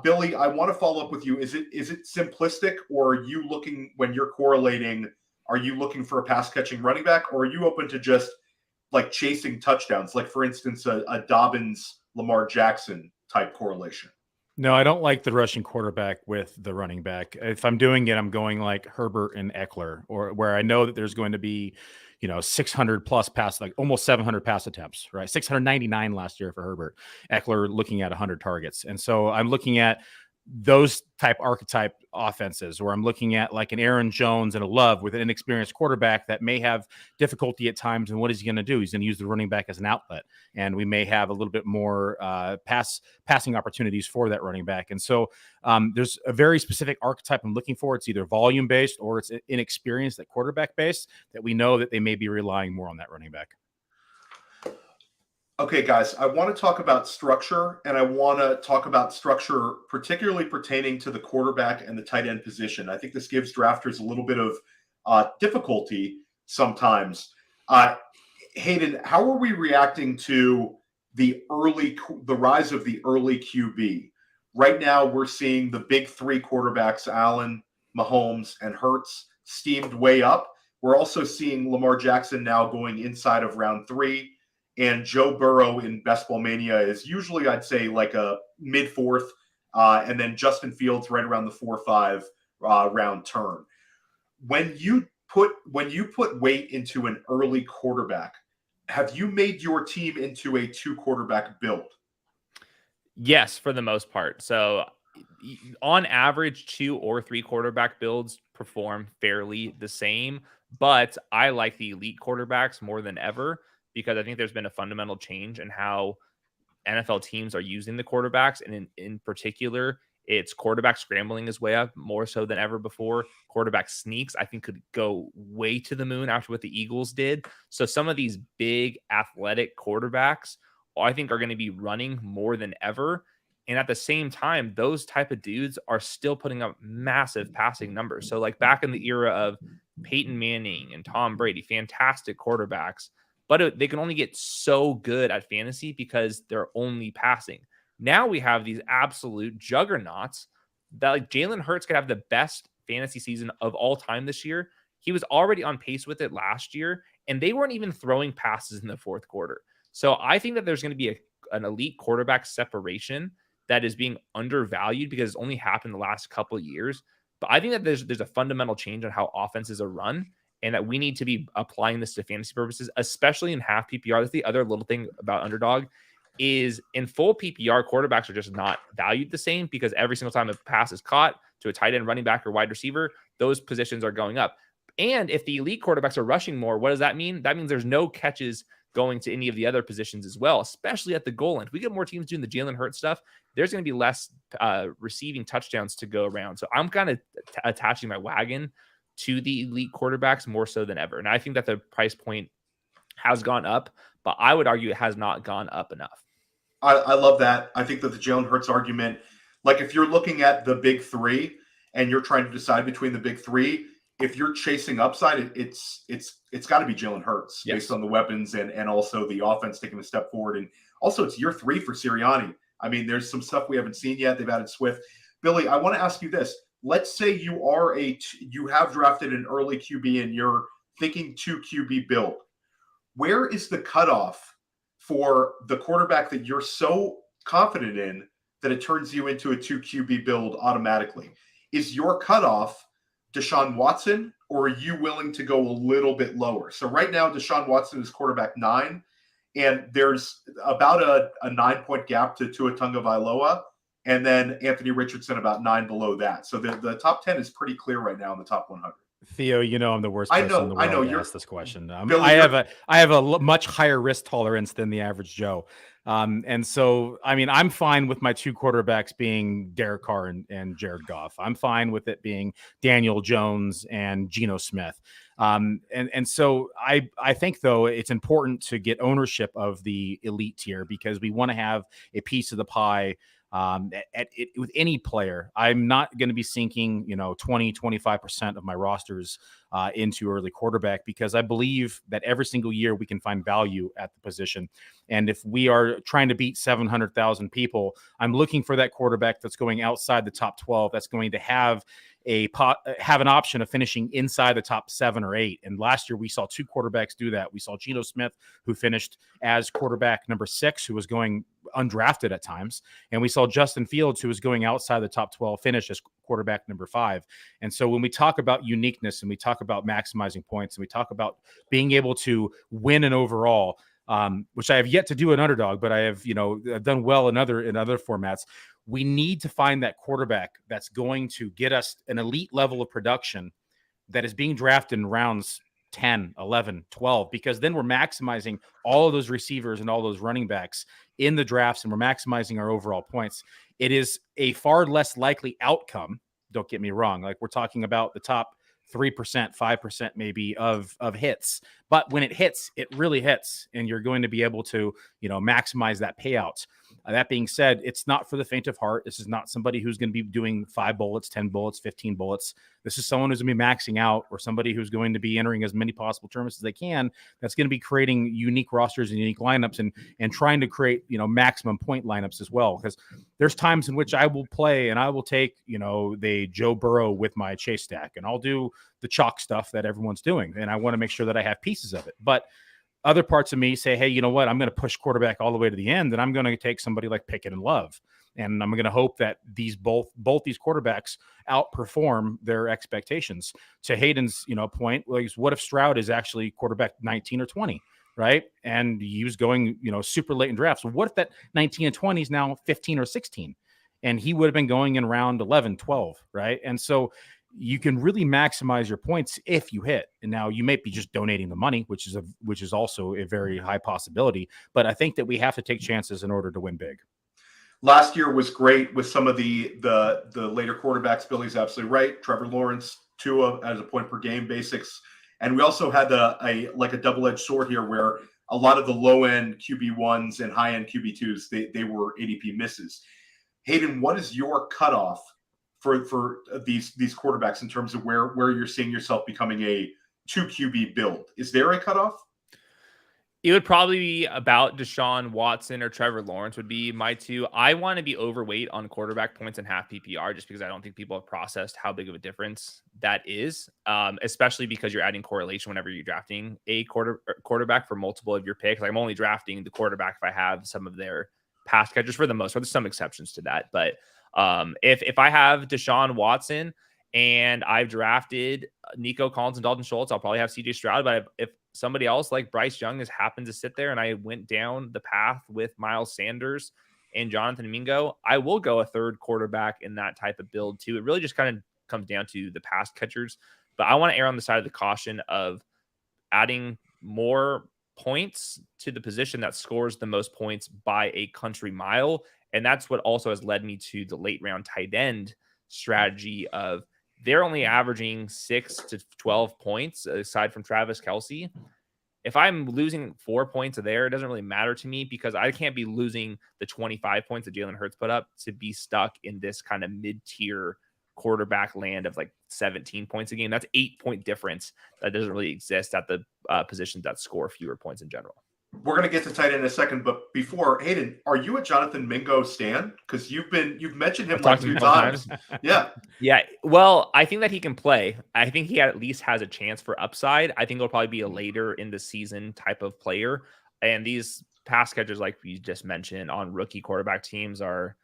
Billy, I want to follow up with you. Is it simplistic, or are you looking, when you're correlating, are you looking for a pass catching running back, or are you open to just like chasing touchdowns, like for instance a Dobbins Lamar Jackson type correlation? No, I don't like the rushing quarterback with the running back. If I'm doing it, I'm going like Herbert and Eckler, or where I know that there's going to be, 600 plus pass, like almost 700 pass attempts, right? 699 last year for Herbert. Eckler looking at 100 targets. And so I'm looking at those type archetype offenses where I'm looking at like an Aaron Jones and a Love with an inexperienced quarterback that may have difficulty at times. And what is he going to do? He's going to use the running back as an outlet, and we may have a little bit more passing opportunities for that running back. And so there's a very specific archetype I'm looking for. It's either volume based or it's inexperienced at quarterback based that we know that they may be relying more on that running back. Okay, guys, I want to talk about structure, and I want to talk about structure particularly pertaining to the quarterback and the tight end position. I think this gives drafters a little bit of difficulty sometimes. Uh, Hayden, how are we reacting to the rise of the early QB? Right now, we're seeing the big three quarterbacks, Allen, Mahomes, and Hurts, steamed way up. We're also seeing Lamar Jackson now going inside of round 3. And Joe Burrow in Best Ball Mania is usually, I'd say, like a mid-4th, and then Justin Fields right around the 4-5 round turn. When you put weight into an early quarterback, have you made your team into a 2-quarterback build? Yes, for the most part. So on average, 2 or 3 quarterback builds perform fairly the same, but I like the elite quarterbacks more than ever because I think there's been a fundamental change in how NFL teams are using the quarterbacks. And in particular, it's quarterback scrambling is way up more so than ever before. Quarterback sneaks, I think, could go way to the moon after what the Eagles did. So some of these big athletic quarterbacks, I think, are going to be running more than ever. And at the same time, those type of dudes are still putting up massive passing numbers. So like back in the era of Peyton Manning and Tom Brady, fantastic quarterbacks, but they can only get so good at fantasy because they're only passing. Now we have these absolute juggernauts that, like, Jalen Hurts could have the best fantasy season of all time this year. He was already on pace with it last year, and they weren't even throwing passes in the fourth quarter. So I think that there's going to be an elite quarterback separation that is being undervalued because it's only happened the last couple of years. But I think that there's a fundamental change on how offenses are run, and that we need to be applying this to fantasy purposes, especially in half PPR. That's the other little thing about Underdog is in full PPR, quarterbacks are just not valued the same because every single time a pass is caught to a tight end, running back, or wide receiver, those positions are going up. And if the elite quarterbacks are rushing more, what does that mean? That means there's no catches going to any of the other positions as well, especially at the goal line. If we get more teams doing the Jalen Hurts stuff, there's going to be less receiving touchdowns to go around. So I'm kind of attaching my wagon to the elite quarterbacks more so than ever. And I think that the price point has gone up, but I would argue it has not gone up enough. I love that. I think that the Jalen Hurts argument, like if you're looking at the big three and you're trying to decide between the big three, if you're chasing upside, it's got to be Jalen Hurts based on the weapons and also the offense taking a step forward. And also it's year 3 for Sirianni. I mean, there's some stuff we haven't seen yet. They've added Swift. Billy, I want to ask you this. Let's say you have drafted an early QB and you're thinking 2 QB build. Where is the cutoff for the quarterback that you're so confident in that it turns you into a 2 QB build automatically? Is your cutoff Deshaun Watson, or are you willing to go a little bit lower? So right now, Deshaun Watson is quarterback 9, and there's about a 9-point gap to Tua Tagovailoa, and then Anthony Richardson about 9 below that. So the top 10 is pretty clear right now in the top 100. Theo, you know I'm the worst person in the world to ask this question. Billy, I have a much higher risk tolerance than the average Joe. And so, I mean, I'm fine with my 2 quarterbacks being Derek Carr and Jared Goff. I'm fine with it being Daniel Jones and Geno Smith. And so I think, though, it's important to get ownership of the elite tier because we want to have a piece of the pie. With any player, I'm not going to be sinking, 20-25% of my rosters into early quarterback because I believe that every single year we can find value at the position. And if we are trying to beat 700,000 people, I'm looking for that quarterback that's going outside the top 12, that's going to have an option of finishing inside the top 7 or 8. And last year we saw 2 quarterbacks do that. We saw Geno Smith, who finished as quarterback number 6, who was going undrafted at times. And we saw Justin Fields, who was going outside the top 12, finish as quarterback number 5. And so when we talk about uniqueness and we talk about maximizing points and we talk about being able to win an overall, which I have yet to do an Underdog, but I have, I've done well in other formats. We need to find that quarterback that's going to get us an elite level of production that is being drafted in rounds 10, 11, 12, because then we're maximizing all of those receivers and all those running backs in the drafts, and we're maximizing our overall points. It is a far less likely outcome. Don't get me wrong. Like, we're talking about the top 3%, 5% maybe of hits, But when it hits, it really hits, and you're going to be able to, maximize that payout. That being said, it's not for the faint of heart. This is not somebody who's going to be doing 5 bullets, 10 bullets, 15 bullets. This is someone who's going to be maxing out, or somebody who's going to be entering as many possible tournaments as they can. That's going to be creating unique rosters and unique lineups, and trying to create, maximum point lineups as well. Because there's times in which I will play and I will take, the Joe Burrow with my chase stack, and I'll do the chalk stuff that everyone's doing. And I want to make sure that I have pieces of it. But other parts of me say, hey, you know what? I'm going to push quarterback all the way to the end, and I'm going to take somebody like Pickett and Love. And I'm going to hope that both these quarterbacks outperform their expectations. To Hayden's, point, like, what if Stroud is actually quarterback 19 or 20, right? And he was going, super late in drafts. So what if that 19 and 20 is now 15 or 16? And he would have been going in round 11, 12, right? And so you can really maximize your points if you hit. And now you may be just donating the money, which is also a very high possibility. But I think that we have to take chances in order to win big. Last year was great with some of the later quarterbacks. Billy's absolutely right. Trevor Lawrence, Tua as a point per game basics. And we also had a double-edged sword here where a lot of the low-end QB1s and high-end QB2s, they were ADP misses. Hayden, what is your cutoff for these quarterbacks in terms of where you're seeing yourself becoming a 2 QB build? Is there a cutoff? It would probably be about Deshaun Watson or Trevor Lawrence would be my 2. I want to be overweight on quarterback points in half PPR just because I don't think people have processed how big of a difference that is, especially because you're adding correlation whenever you're drafting a quarterback for multiple of your picks. Like, I'm only drafting the quarterback if I have some of their pass catchers for the most part. There's some exceptions to that, but if I have Deshaun Watson and I've drafted Nico Collins and Dalton Schultz, I'll probably have CJ Stroud. But if somebody else like Bryce Young has happened to sit there and I went down the path with Miles Sanders and Jonathan Mingo, I will go a third quarterback in that type of build too. It really just kind of comes down to the pass catchers. But I want to err on the side of the caution of adding more points to the position that scores the most points by a country mile. And that's what also has led me to the late round tight end strategy of they're only averaging 6 to 12 points aside from Travis Kelce. If I'm losing 4 points there, it doesn't really matter to me because I can't be losing the 25 points that Jalen Hurts put up to be stuck in this kind of mid-tier quarterback land of like 17 points a game. That's 8-point difference that doesn't really exist at the positions that score fewer points in general. We're going to get to tight end in a second, but before, Hayden, are you a Jonathan Mingo stan? Because you've mentioned him like 2 times. Yeah. Well, I think that he can play. I think he at least has a chance for upside. I think he'll probably be a later in the season type of player. And these pass catchers, like we just mentioned, on rookie quarterback teams are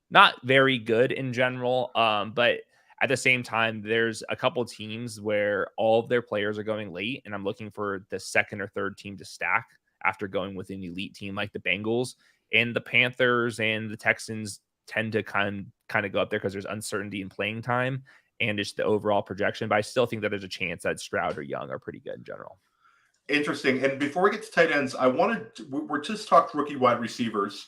not very good in general. But at the same time, there's a couple of teams where all of their players are going late, and I'm looking for the second or third team to stack after going with an elite team like the Bengals. And the Panthers and the Texans tend to kind of go up there because there's uncertainty in playing time and just the overall projection. But I still think that there's a chance that Stroud or Young are pretty good in general. Interesting. And before we get to tight ends, we're just talked rookie wide receivers.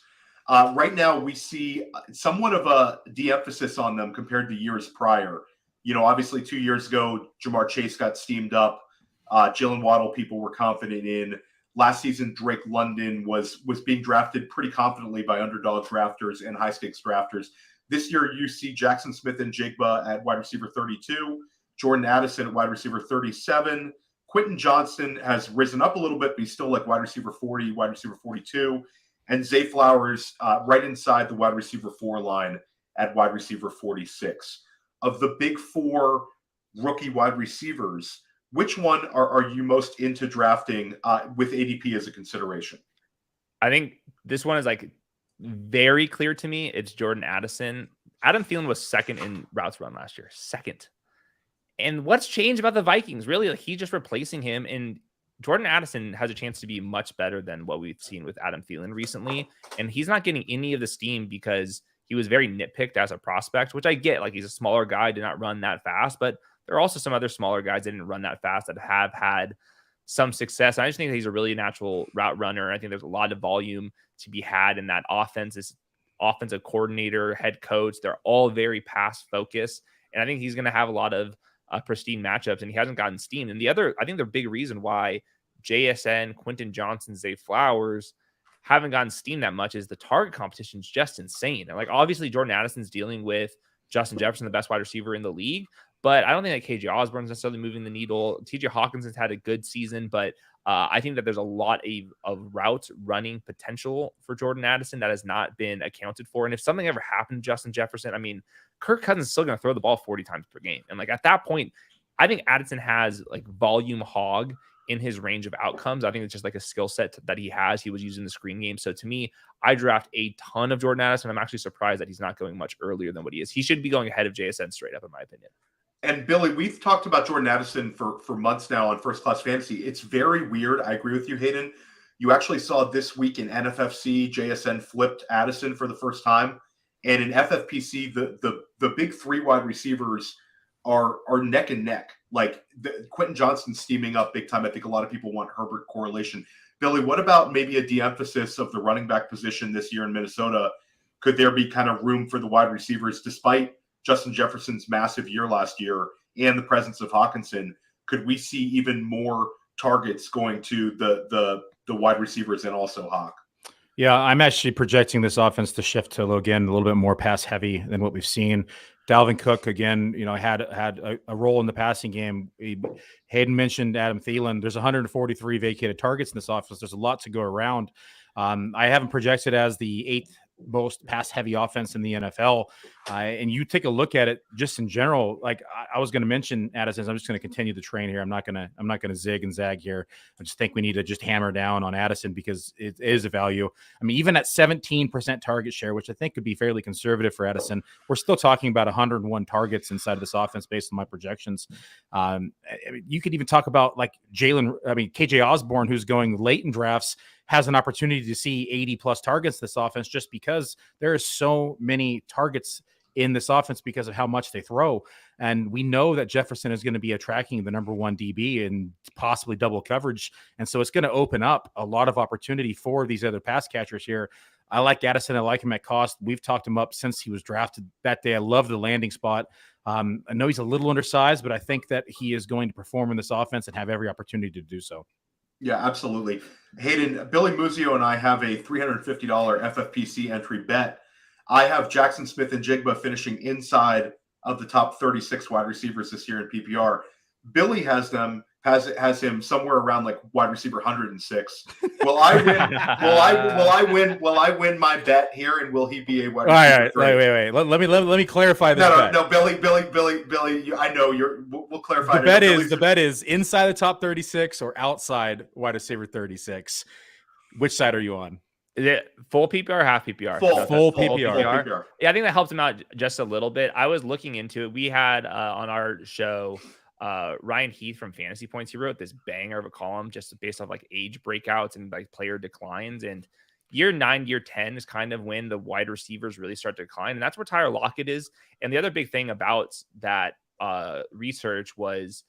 Right now, we see somewhat of a de-emphasis on them compared to years prior. Obviously 2 years ago, Jamar Chase got steamed up. Jalen Waddle, people were confident in. Last season, Drake London was being drafted pretty confidently by underdog drafters and high-stakes drafters. This year, you see Jackson Smith and Jigba at wide receiver 32, Jordan Addison at wide receiver 37. Quentin Johnston has risen up a little bit, but he's still like wide receiver 40, wide receiver 42. And Zay Flowers right inside the wide receiver 4 line at wide receiver 46. Of the big 4 rookie wide receivers, which one are you most into drafting with ADP as a consideration? I think this one is like very clear to me. It's Jordan Addison. Adam Thielen was second in routes run last year. Second. And what's changed about the Vikings? Really, like, he's just replacing him. And Jordan Addison has a chance to be much better than what we've seen with Adam Thielen recently. And he's not getting any of the steam because he was very nitpicked as a prospect, which I get. Like, he's a smaller guy, did not run that fast, but there are also some other smaller guys that didn't run that fast that have had some success. I just think that he's a really natural route runner. I think there's a lot of volume to be had in that offense. This offensive coordinator, head coach, they're all very pass focused. And I think he's going to have a lot of pristine matchups, and he hasn't gotten steam. And I think the big reason why JSN, Quentin Johnson, Zay Flowers haven't gotten steam that much is the target competition is just insane. And like, obviously Jordan Addison's dealing with Justin Jefferson, the best wide receiver in the league, but I don't think that KJ Osborne's necessarily moving the needle. TJ Hawkinson's had a good season, but I think that there's a lot of route running potential for Jordan Addison that has not been accounted for. And if something ever happened to Justin Jefferson, I mean, Kirk Cousins is still going to throw the ball 40 times per game. And like at that point, I think Addison has like volume hog in his range of outcomes. I think it's just like a skill set that he has. He was using the screen game. So to me, I draft a ton of Jordan Addison. I'm actually surprised that he's not going much earlier than what he is. He should be going ahead of JSN straight up, in my opinion. And Billy, we've talked about Jordan Addison for months now on First Class Fantasy. It's very weird. I agree with you, Hayden. You actually saw this week in NFFC, JSN flipped Addison for the first time. And in FFPC, the big three wide receivers are neck and neck. Like Quentin Johnson steaming up big time. I think a lot of people want Herbert correlation. Billy, what about maybe a de-emphasis of the running back position this year in Minnesota? Could there be kind of room for the wide receivers despite Justin Jefferson's massive year last year and the presence of Hawkinson? Could we see even more targets going to the wide receivers and also Hawk? Yeah, I'm actually projecting this offense to shift to a little bit more pass heavy than what we've seen. Dalvin Cook, again, had a role in the passing game. Hayden mentioned Adam Thielen. There's 143 vacated targets in this offense. There's a lot to go around. I haven't projected as the 8th most pass heavy offense in the NFL. And you take a look at it just in general, like I was going to mention Addison. I'm just going to continue the train here. I'm not going to zig and zag here. I just think we need to just hammer down on Addison because it is a value. I mean, even at 17% target share, which I think could be fairly conservative for Addison, we're still talking about 101 targets inside of this offense based on my projections. You could even talk about like KJ Osborne, who's going late in drafts, has an opportunity to see 80 plus targets this offense just because there are so many targets in this offense because of how much they throw. And we know that Jefferson is going to be attracting the number one DB and possibly double coverage. And so it's going to open up a lot of opportunity for these other pass catchers here. I like Addison. I like him at cost. We've talked him up since he was drafted that day. I love the landing spot. I know he's a little undersized, but I think that he is going to perform in this offense and have every opportunity to do so. Yeah, absolutely. Hayden, Billy Muzio and I have a $350 FFPC entry bet. I have Jackson Smith and Jigba finishing inside of the top 36 wide receivers this year in PPR. Billy has him somewhere around like wide receiver 106. Will I win? Will I win my bet here? And will he be a wide receiver? All right, wait. Let me clarify this. No, Billy. I know we'll clarify. The bet is inside the top 36 or outside wide receiver 36. Which side are you on? Is it full PPR, half PPR? Full PPR. Yeah, I think that helped him out just a little bit. I was looking into it. We had on our show Ryan Heath from Fantasy Points. He wrote this banger of a column just based off like age breakouts and like player declines. And year 9, year 10 is kind of when the wide receivers really start to decline. And that's where Tyler Lockett is. And the other big thing about that research was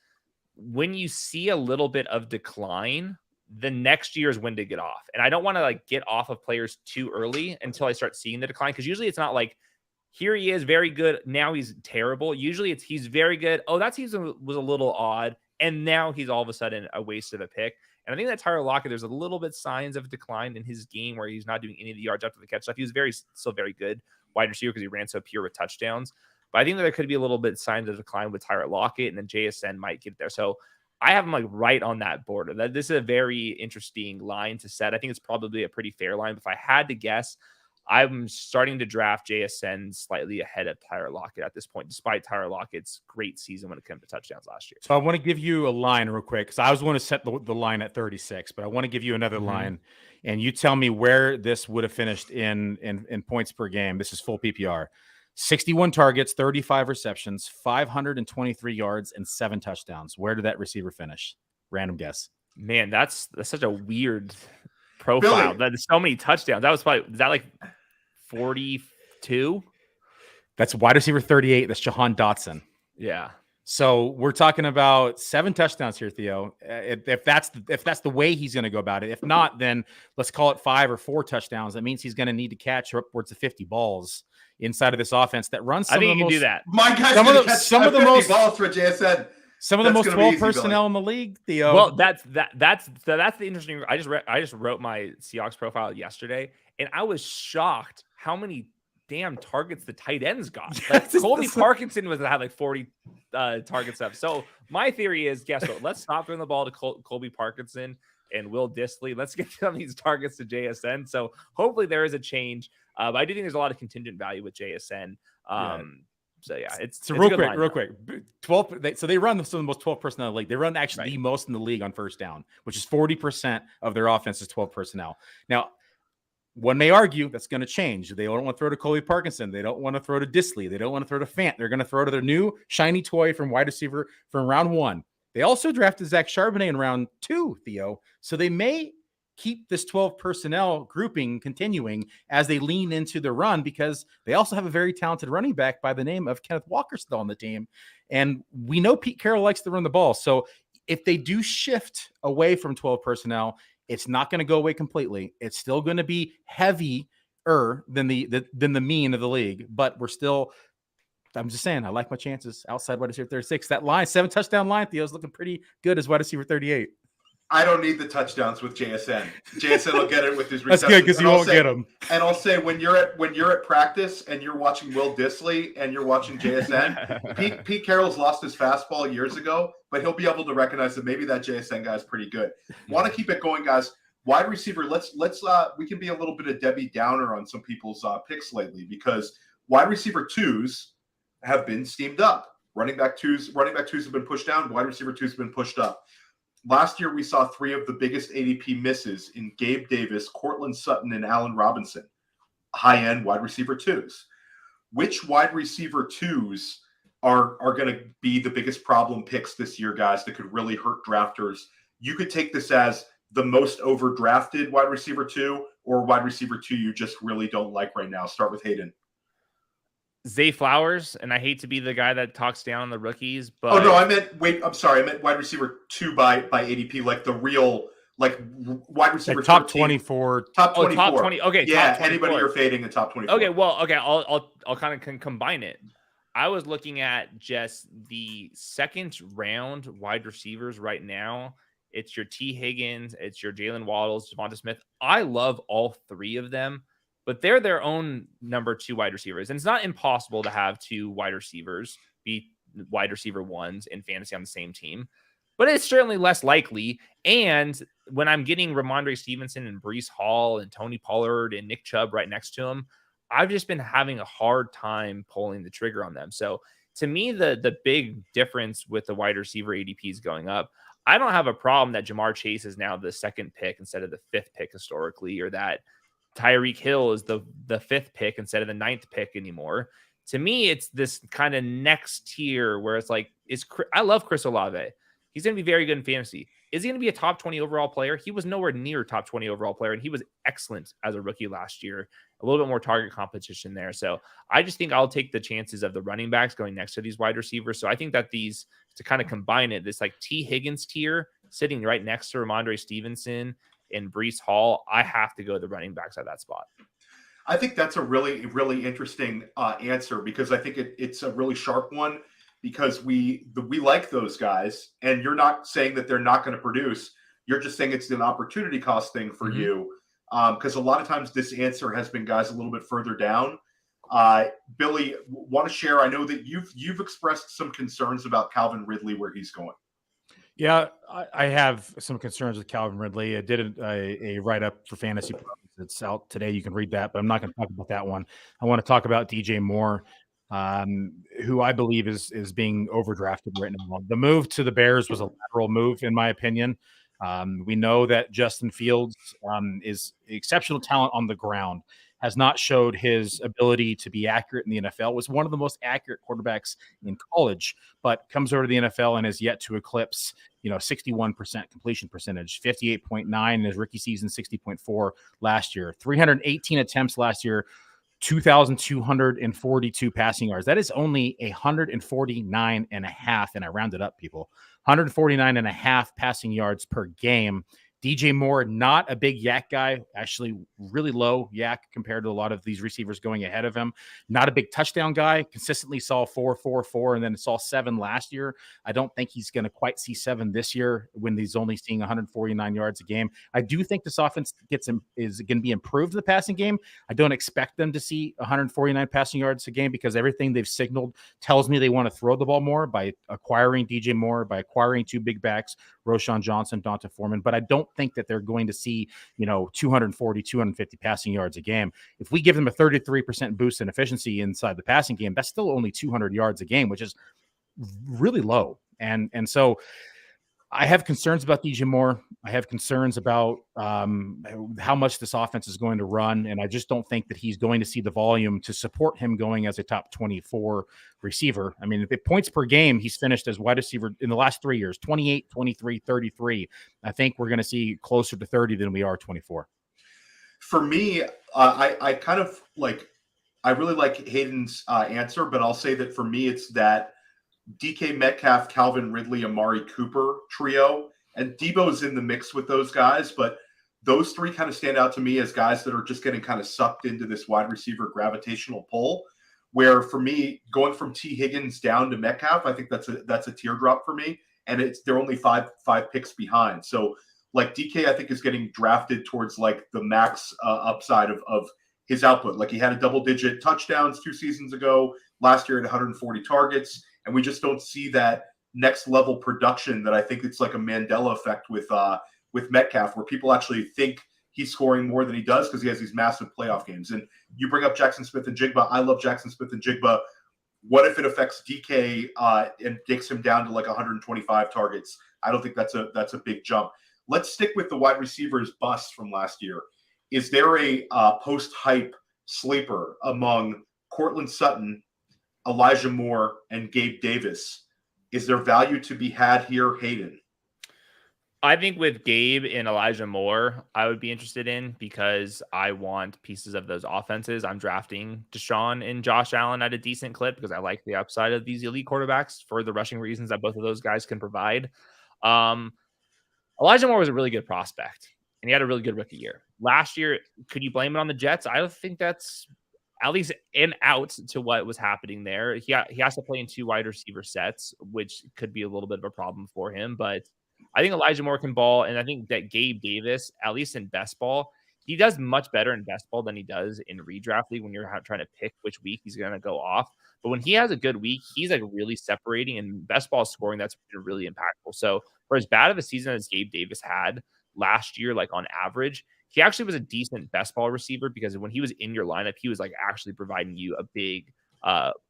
when you see a little bit of decline, the next year is when to get off. And I don't want to like get off of players too early until I start seeing the decline. Cause usually it's not like, here he is, very good. Now he's terrible. Usually it's he's very good. Oh, that season was a little odd. And now he's all of a sudden a waste of a pick. And I think that Tyler Lockett, there's a little bit signs of decline in his game where he's not doing any of the yards after the catch stuff. He was still very good wide receiver because he ran so pure with touchdowns. But I think that there could be a little bit signs of decline with Tyler Lockett, and then JSN might get there. So I have him like right on that border. This is a very interesting line to set. I think it's probably a pretty fair line. But if I had to guess, I'm starting to draft JSN slightly ahead of Tyler Lockett at this point, despite Tyler Lockett's great season when it came to touchdowns last year. So I want to give you a line real quick because I was going to set the line at 36, but I want to give you another line, and you tell me where this would have finished in points per game. This is full PPR. 61 targets, 35 receptions, 523 yards, and 7 touchdowns. Where did that receiver finish? Random guess. Man, that's such a weird profile. There's so many touchdowns. Is that like 42? That's wide receiver 38. That's Jahan Dotson. Yeah. So we're talking about 7 touchdowns here, Theo. If that's the way he's going to go about it. If not, then let's call it 5 or 4 touchdowns. That means he's going to need to catch upwards of 50 balls inside of this offense that runs. I think you can do that. My guy's some of the most balls for JSN. Some of the That's most gonna be 12 easy, Billy. personnel in the league, Theo. Well, that's the interesting. I just wrote my Seahawks profile yesterday, and I was shocked how many damn targets the tight ends got. Like Colby Parkinson had like 40 targets up. So my theory is, guess what? Let's stop throwing the ball to Colby Parkinson and Will Dissly. Let's get some of these targets to JSN. So hopefully there is a change. But I do think there's a lot of contingent value with JSN. So yeah, it's real quick. 12. They run some of the most 12 personnel in the league. They run actually the most in the league on first down, which is 40% of their offense is 12 personnel. Now, one may argue that's going to change. They don't want to throw to Colby Parkinson. They don't want to throw to Dissly. They don't want to throw to Fant. They're going to throw to their new shiny toy from wide receiver from round 1. They also drafted Zach Charbonnet in round 2, Theo. So they may keep this 12 personnel grouping continuing as they lean into the run, because they also have a very talented running back by the name of Kenneth Walker still on the team. And we know Pete Carroll likes to run the ball. So if they do shift away from 12 personnel, it's not going to go away completely. It's still going to be heavier than the mean of the league, but we're still, I'm just saying, I like my chances outside wide receiver 36. That line, 7 touchdown line, Theo's looking pretty good as wide receiver 38. I don't need the touchdowns with JSN. JSN will get it with his receptions. That's good because you won't get them. And I'll say when you're at practice and you're watching Will Dissly and you're watching JSN, Pete Carroll's lost his fastball years ago, but he'll be able to recognize that maybe that JSN guy is pretty good. Want to keep it going, guys. Wide receiver. Let's we can be a little bit of Debbie Downer on some people's picks lately, because wide receiver 2s have been steamed up. Running back 2s have been pushed down. Wide receiver 2s have been pushed up. Last year, we saw 3 of the biggest ADP misses in Gabe Davis, Courtland Sutton, and Allen Robinson, high-end wide receiver 2s. Which wide receiver 2s are going to be the biggest problem picks this year, guys, that could really hurt drafters? You could take this as the most overdrafted wide receiver 2 or wide receiver 2 you just really don't like right now. Start with Hayden. Zay Flowers, and I hate to be the guy that talks down on the rookies, but I'm sorry, I meant wide receiver 2 by ADP, like the real, like wide receiver, like top 13, 24, top 24. Top 20. Okay, yeah, top 24. Anybody you're fading in top 24. Okay, well, okay, I'll kind of combine it. I was looking at just the second round wide receivers right now. It's your T. Higgins, it's your Jalen Waddles, Devonta Smith. I love all 3 of them, but they're their own number 2 wide receivers. And it's not impossible to have 2 wide receivers be wide receiver 1s in fantasy on the same team, but it's certainly less likely. And when I'm getting Ramondre Stevenson and Breece Hall and Tony Pollard and Nick Chubb right next to him, I've just been having a hard time pulling the trigger on them. So to me, the big difference with the wide receiver ADPs going up, I don't have a problem that Jamar Chase is now the 2nd pick instead of the 5th pick historically, or that Tyreek Hill is the 5th pick instead of the 9th pick anymore. To me, it's this kind of next tier where it's like, I love Chris Olave. He's going to be very good in fantasy. Is he going to be a top 20 overall player? He was nowhere near top 20 overall player, and he was excellent as a rookie last year. A little bit more target competition there. So I just think I'll take the chances of the running backs going next to these wide receivers. So I think that these, to kind of combine it, this like T. Higgins tier sitting right next to Ramondre Stevenson and Breece Hall, I have to go the running backs at that spot. I think that's a really, really interesting answer, because I think it's a really sharp one, because we like those guys, and you're not saying that they're not going to produce. You're just saying it's an opportunity cost thing for you, because a lot of times this answer has been guys a little bit further down. Billy, want to share? I know that you've expressed some concerns about Calvin Ridley, where he's going. Yeah, I have some concerns with Calvin Ridley. I did a write-up for Fantasy Pros. It's out today. You can read that, but I'm not going to talk about that one. I want to talk about DJ Moore, who I believe is being overdrafted right now. The move to the Bears was a lateral move, in my opinion. We know that Justin Fields is exceptional talent on the ground, has not showed his ability to be accurate in the NFL, was one of the most accurate quarterbacks in college, but comes over to the NFL and has yet to eclipse, 61% completion percentage, 58.9 in his rookie season, 60.4 last year, 318 attempts last year, 2,242 passing yards. That is only 149 and a half, and I rounded up, people, 149 and a half passing yards per game. DJ Moore, not a big yak guy, actually really low yak compared to a lot of these receivers going ahead of him. Not a big touchdown guy, consistently saw 4, 4, 4, and then saw 7 last year. I don't think he's going to quite see 7 this year when he's only seeing 149 yards a game. I do think this offense is going to be improved in the passing game. I don't expect them to see 149 passing yards a game because everything they've signaled tells me they want to throw the ball more by acquiring DJ Moore, by acquiring 2 big backs, Roschon Johnson, Donta Foreman. But I don't think that they're going to see, 240, 250 passing yards a game. If we give them a 33% boost in efficiency inside the passing game, that's still only 200 yards a game, which is really low. And so I have concerns about DJ Moore. I have concerns about how much this offense is going to run, and I just don't think that he's going to see the volume to support him going as a top 24 receiver. I mean, if points per game, he's finished as wide receiver in the last 3 years, 28, 23, 33. I think we're going to see closer to 30 than we are 24. For me, I kind of like, I really like Hayden's answer, but I'll say that for me, it's that DK Metcalf, Calvin Ridley, Amari Cooper trio, and Debo's in the mix with those guys, but those 3 kind of stand out to me as guys that are just getting kind of sucked into this wide receiver gravitational pull, where for me, going from T. Higgins down to Metcalf, I think that's a teardrop for me, and they're only five picks behind. So like DK, I think is getting drafted towards like the max upside of his output. Like he had a double-digit touchdowns 2 seasons ago, last year at 140 targets. And we just don't see that next level production that I think it's like a Mandela effect with Metcalf, where people actually think he's scoring more than he does because he has these massive playoff games. And you bring up Jackson Smith and Jigba. I love Jackson Smith and Jigba. What if it affects DK and takes him down to like 125 targets? I don't think that's a big jump. Let's stick with the wide receivers bust from last year. Is there a post-hype sleeper among Courtland Sutton, Elijah Moore, and Gabe Davis? Is there value to be had here, Hayden? I think with Gabe and Elijah Moore, I would be interested in because I want pieces of those offenses. I'm drafting Deshaun and Josh Allen at a decent clip because I like the upside of these elite quarterbacks for the rushing reasons that both of those guys can provide. Elijah Moore was a really good prospect, and he had a really good rookie year. Last year, could you blame it on the Jets? I don't think that's at least in out to what was happening there. He has to play in 2 wide receiver sets, which could be a little bit of a problem for him. But I think Elijah Moore can ball, and I think that Gabe Davis, at least in best ball, he does much better in best ball than he does in redraft league when you're trying to pick which week he's going to go off. But when he has a good week, he's like really separating, and best ball scoring, that's really impactful. So for as bad of a season as Gabe Davis had last year, like on average, he actually was a decent best ball receiver because when he was in your lineup, he was like actually providing you a big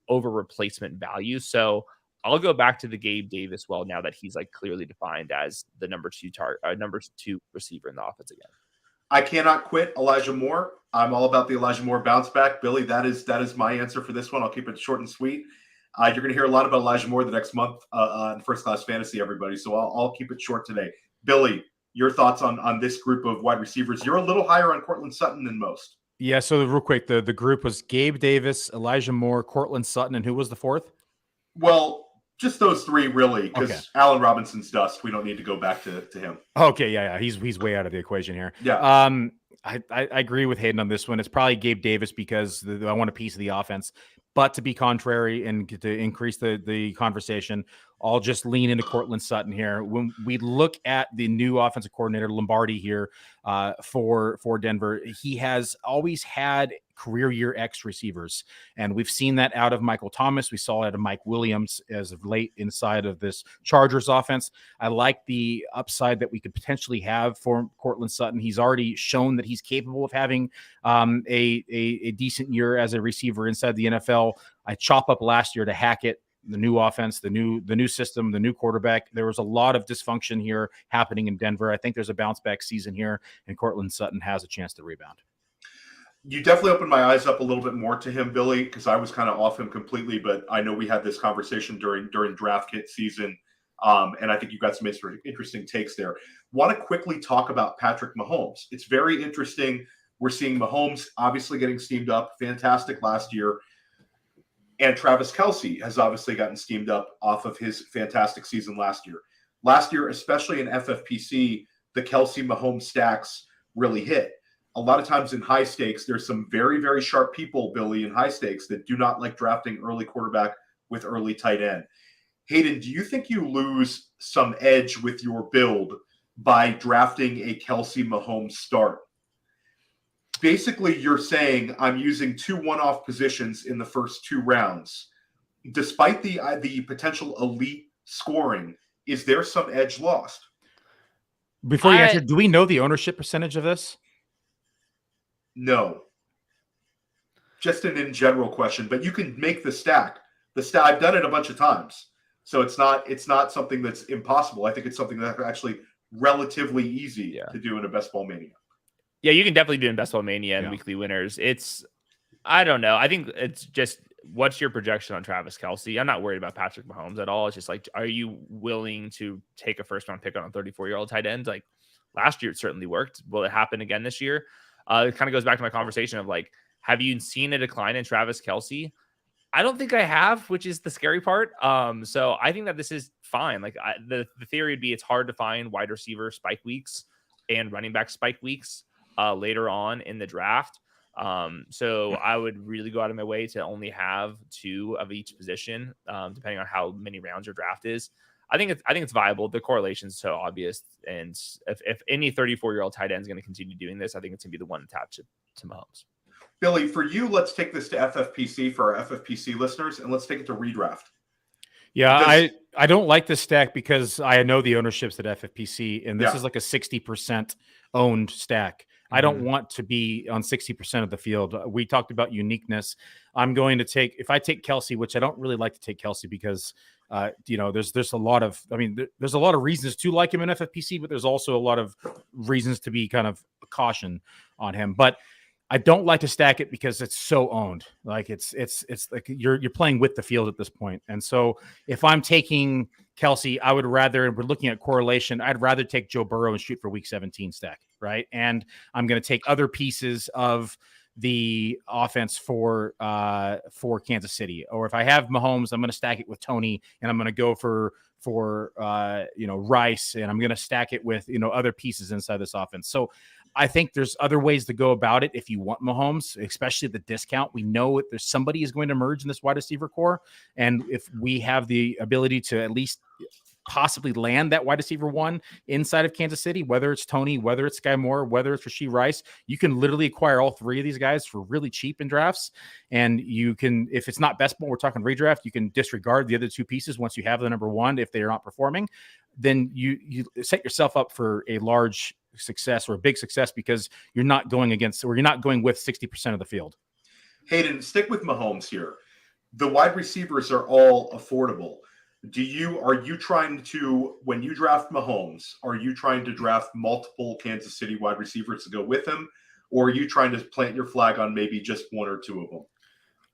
over replacement value. So I'll go back to the Gabe Davis well now that he's like clearly defined as the number 2 receiver in the offense again. I cannot quit Elijah Moore. I'm all about the Elijah Moore bounce back. Billy, that is my answer for this one. I'll keep it short and sweet. You're going to hear a lot about Elijah Moore the next month on First Class Fantasy, everybody. So I'll keep it short today. Billy, your thoughts on this group of wide receivers? You're a little higher on Courtland Sutton than most. Yeah, so real quick, the group was Gabe Davis, Elijah Moore, Courtland Sutton, and who was the 4th? Well, just those 3 really, because Okay. Allen Robinson's dust. We don't need to go back to him. Okay, yeah, he's way out of the equation here. Yeah. I agree with Hayden on this one. It's probably Gabe Davis because I want a piece of the offense. But to be contrary and to increase the conversation, I'll just lean into Courtland Sutton here. When we look at the new offensive coordinator, Lombardi here for Denver, he has always had career year X receivers. And we've seen that out of Michael Thomas. We saw it out of Mike Williams as of late inside of this Chargers offense. I like the upside that we could potentially have for Courtland Sutton. He's already shown that he's capable of having a decent year as a receiver inside the NFL. I chop up last year to Hackett, the new offense, the new system, the new quarterback. There was a lot of dysfunction here happening in Denver. I think there's a bounce back season here, and Courtland Sutton has a chance to rebound. You definitely opened my eyes up a little bit more to him, Billy, because I was kind of off him completely. But I know we had this conversation during draft kit season, and I think you got some interesting takes there. Want to quickly talk about Patrick Mahomes. It's very interesting. We're seeing Mahomes obviously getting steamed up, fantastic last year. And Travis Kelce has obviously gotten steamed up off of his fantastic season last year. Last year, especially in FFPC, the Kelsey Mahomes stacks really hit. A lot of times in high stakes, there's some very, very sharp people, Billy, in high stakes that do not like drafting early quarterback with early tight end. Hayden, do you think you lose some edge with your build by drafting a Kelsey Mahomes start? Basically, you're saying I'm using 2 one-off positions in the first 2 rounds. Despite the potential elite scoring, is there some edge lost? Before you answer, do we know the ownership percentage of this? No. Just an in general question, but you can make the stack. I've done it a bunch of times. So it's not something that's impossible. I think it's something that's actually relatively easy to do in a Best Ball Mania. Yeah, you can definitely do in Best Ball Mania and weekly winners. I don't know. I think it's just, what's your projection on Travis Kelce? I'm not worried about Patrick Mahomes at all. It's just like, are you willing to take a first round pick on a 34-year-old tight end? Like last year, it certainly worked. Will it happen again this year? It kind of goes back to my conversation of like, have you seen a decline in Travis Kelce? I don't think I have, which is the scary part. So I think that this is fine. Like the theory would be it's hard to find wide receiver spike weeks and running back spike weeks later on in the draft. So I would really go out of my way to only have 2 of each position, depending on how many rounds your draft is. I think it's viable. The correlation is so obvious. And if any 34-year-old tight end is going to continue doing this, I think it's going to be the one attached to Mahomes. Billy, for you, let's take this to FFPC for our FFPC listeners, and let's take it to redraft. Yeah, I don't like this stack because I know the ownerships at FFPC, and this is like a 60% owned stack. I don't want to be on 60% of the field. We talked about uniqueness. I'm going to take, if I take Kelce, which I don't really like to take Kelce because, there's a lot of, there's a lot of reasons to like him in FFPC, but there's also a lot of reasons to be kind of caution on him. But I don't like to stack it because it's so owned. Like it's like you're playing with the field at this point. And so if I'm taking Kelce, I would rather, and we're looking at correlation, I'd rather take Joe Burrow and shoot for week 17 stack, right? And I'm going to take other pieces of the offense for Kansas City. Or if I have Mahomes, I'm going to stack it with Tony, and I'm going to go for Rice, and I'm going to stack it with other pieces inside this offense. So I think there's other ways to go about it if you want Mahomes, especially the discount. We know that there's somebody is going to emerge in this wide receiver core. And if we have the ability to at least possibly land that wide receiver 1 inside of Kansas City, whether it's Tony, whether it's Sky Moore, whether it's Rashee Rice, you can literally acquire all 3 of these guys for really cheap in drafts. And you can, if it's not best ball, we're talking redraft, you can disregard the other 2 pieces once you have the number 1. If they are not performing, then you set yourself up for a large success or a big success because you're not going with 60% of the field. Hayden, stick with Mahomes here. The wide receivers are all affordable. Are you trying to, when you draft Mahomes, are you trying to draft multiple Kansas City wide receivers to go with him? Or are you trying to plant your flag on maybe just 1 or 2 of them?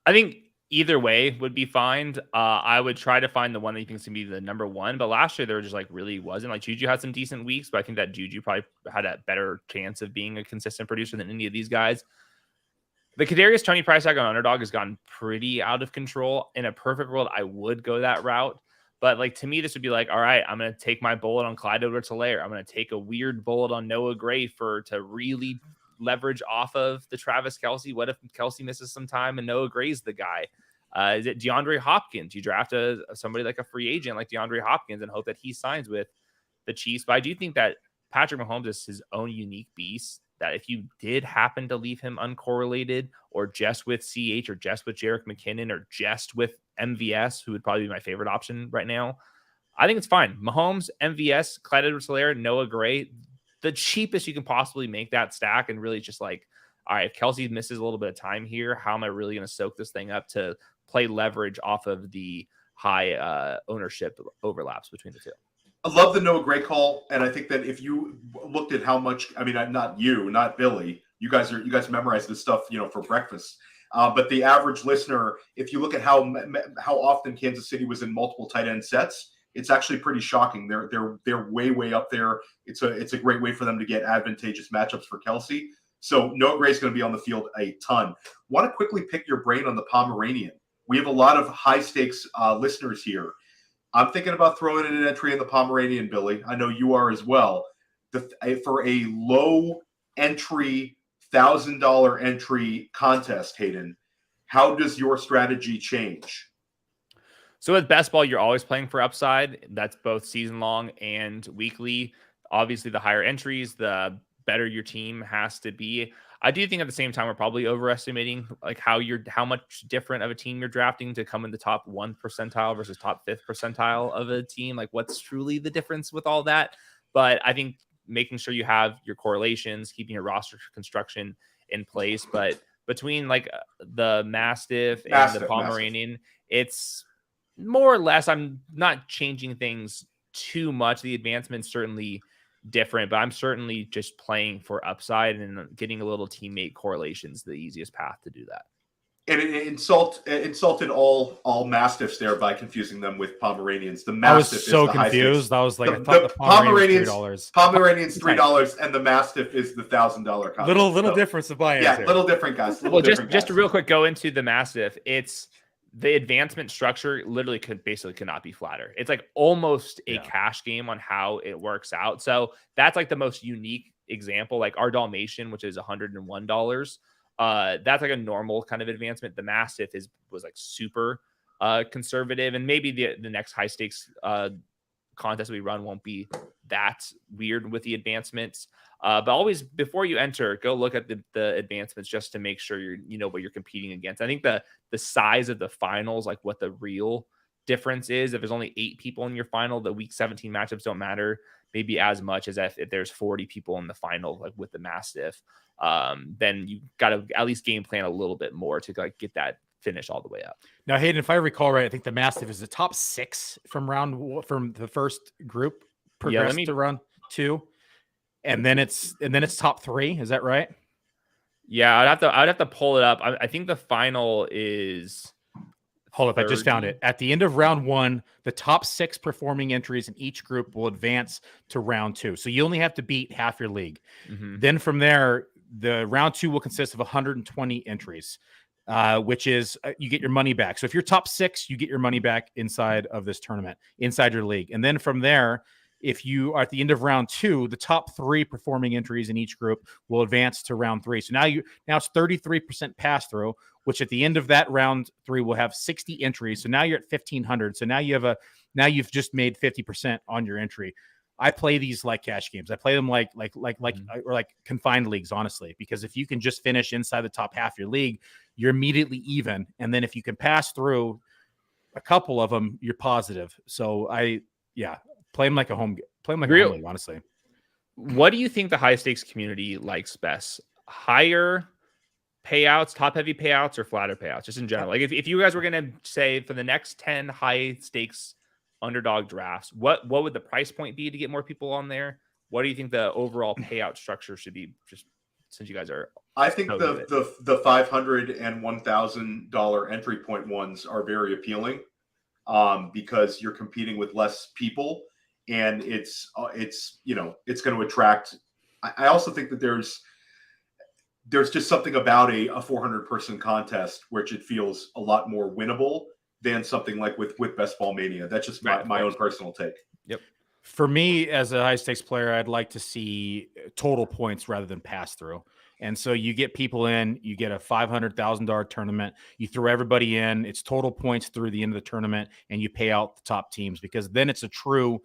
I think either way would be fine. I would try to find the one that you think is going to be the number 1. But last year, there just really wasn't. Like Juju had some decent weeks, but I think that Juju probably had a better chance of being a consistent producer than any of these guys. The Kadarius Toney price tag on Underdog has gone pretty out of control. In a perfect world, I would go that route. But to me, this would be like, all right, I'm going to take my bullet on Clyde Edwards-Helaire. I'm going to take a weird bullet on Noah Gray to really leverage off of the Travis Kelce. What if Kelce misses some time and Noah Gray's the guy? Is it DeAndre Hopkins? You draft somebody like a free agent like DeAndre Hopkins and hope that he signs with the Chiefs. But I do think that Patrick Mahomes is his own unique beast, that if you did happen to leave him uncorrelated or just with CH or just with Jerick McKinnon or just with MVS, who would probably be my favorite option right now, I think it's fine. Mahomes, MVS, Clyde Edwards-Helaire, Noah Gray, the cheapest you can possibly make that stack, and really just like, all right, if Kelce misses a little bit of time here, how am I really going to soak this thing up to play leverage off of the high ownership overlaps between the two? I love the Noah Gray call, and I think that if you looked at how much, not Billy, you guys memorize this stuff, for breakfast. But the average listener, if you look at how often Kansas City was in multiple tight end sets, it's actually pretty shocking. They're way up there. It's a great way for them to get advantageous matchups for Kelce. So Noah Gray is going to be on the field a ton. Want to quickly pick your brain on the Pomeranian. We have a lot of high stakes listeners here. I'm thinking about throwing in an entry in the Pomeranian, Billy. I know you are as well. for a low entry $1,000 entry contest, Hayden, how does your strategy change? So with best ball, you're always playing for upside. That's both season long and weekly. Obviously, the higher entries, the better your team has to be. I do think at the same time we're probably overestimating like how much different of a team you're drafting to come in the top 1 percentile versus top 5th percentile of a team. Like what's truly the difference with all that? But I think making sure you have your correlations, keeping your roster construction in place. But between like the Mastiff and the Pomeranian, it's more or less, I'm not changing things too much. The advancement's certainly different, but I'm certainly just playing for upside, and getting a little teammate correlations the easiest path to do that. And it insulted all Mastiffs there by confusing them with Pomeranians. The I was Mastiff so is the confused. I was like, I thought the Pomeranians $3, and the Mastiff is the $1,000 contest. Little difference of buy-ins. Yeah, little different guys. Just to real quick go into the Mastiff, it's the advancement structure literally could not be flatter. It's like almost a cash game on how it works out. So that's like the most unique example. Like our Dalmatian, which is $101. That's like a normal kind of advancement. The Mastiff was like super conservative, and maybe the next high stakes contest we run won't be that weird with the advancements. But always before you enter, go look at the advancements just to make sure you know what you're competing against. I think the size of the finals, like what the real difference is, if there's only 8 people in your final, the week 17 matchups don't matter maybe as much as if there's 40 people in the final, like with the Mastiff. Then you got to at least game plan a little bit more to like get that finish all the way up. Now, Hayden, if I recall right, I think the Mastiff is the top 6 from the first group progressed to round 2. And then it's top 3. Is that right? Yeah, I'd have to pull it up. I think the final is. Hold up, 30. I just found it. At the end of round 1, the top 6 performing entries in each group will advance to round 2. So you only have to beat half your league. Mm-hmm. Then from there, the round 2 will consist of 120 entries, which is you get your money back. So if you're top 6, you get your money back inside of this tournament, inside your league. And then from there, if you are at the end of round 2, the top 3 performing entries in each group will advance to round 3. So now it's 33% pass through, which at the end of that round 3 will have 60 entries. So now you're at 1,500. So now you've just made 50% on your entry. I play these like cash games. I play them like confined leagues, honestly, because if you can just finish inside the top half of your league, you're immediately even. And then if you can pass through a couple of them, you're positive. So play them like a home league, honestly. What do you think the high stakes community likes best? Higher payouts, top heavy payouts, or flatter payouts, just in general? Like if you guys were going to say for the next 10 high stakes underdog drafts, what would the price point be to get more people on there? What do you think the overall payout structure should be? Just since you guys are, I think the $500 and $1,000 entry point ones are very appealing, because you're competing with less people. And it's going to attract. I also think that there's just something about a 400 person contest which it feels a lot more winnable than something like with Best Ball Mania. That's just my own personal take. Yep. For me, as a high stakes player, I'd like to see total points rather than pass through. And so you get people in, you get a $500,000 tournament, you throw everybody in, it's total points through the end of the tournament, and you pay out the top teams, because then it's a true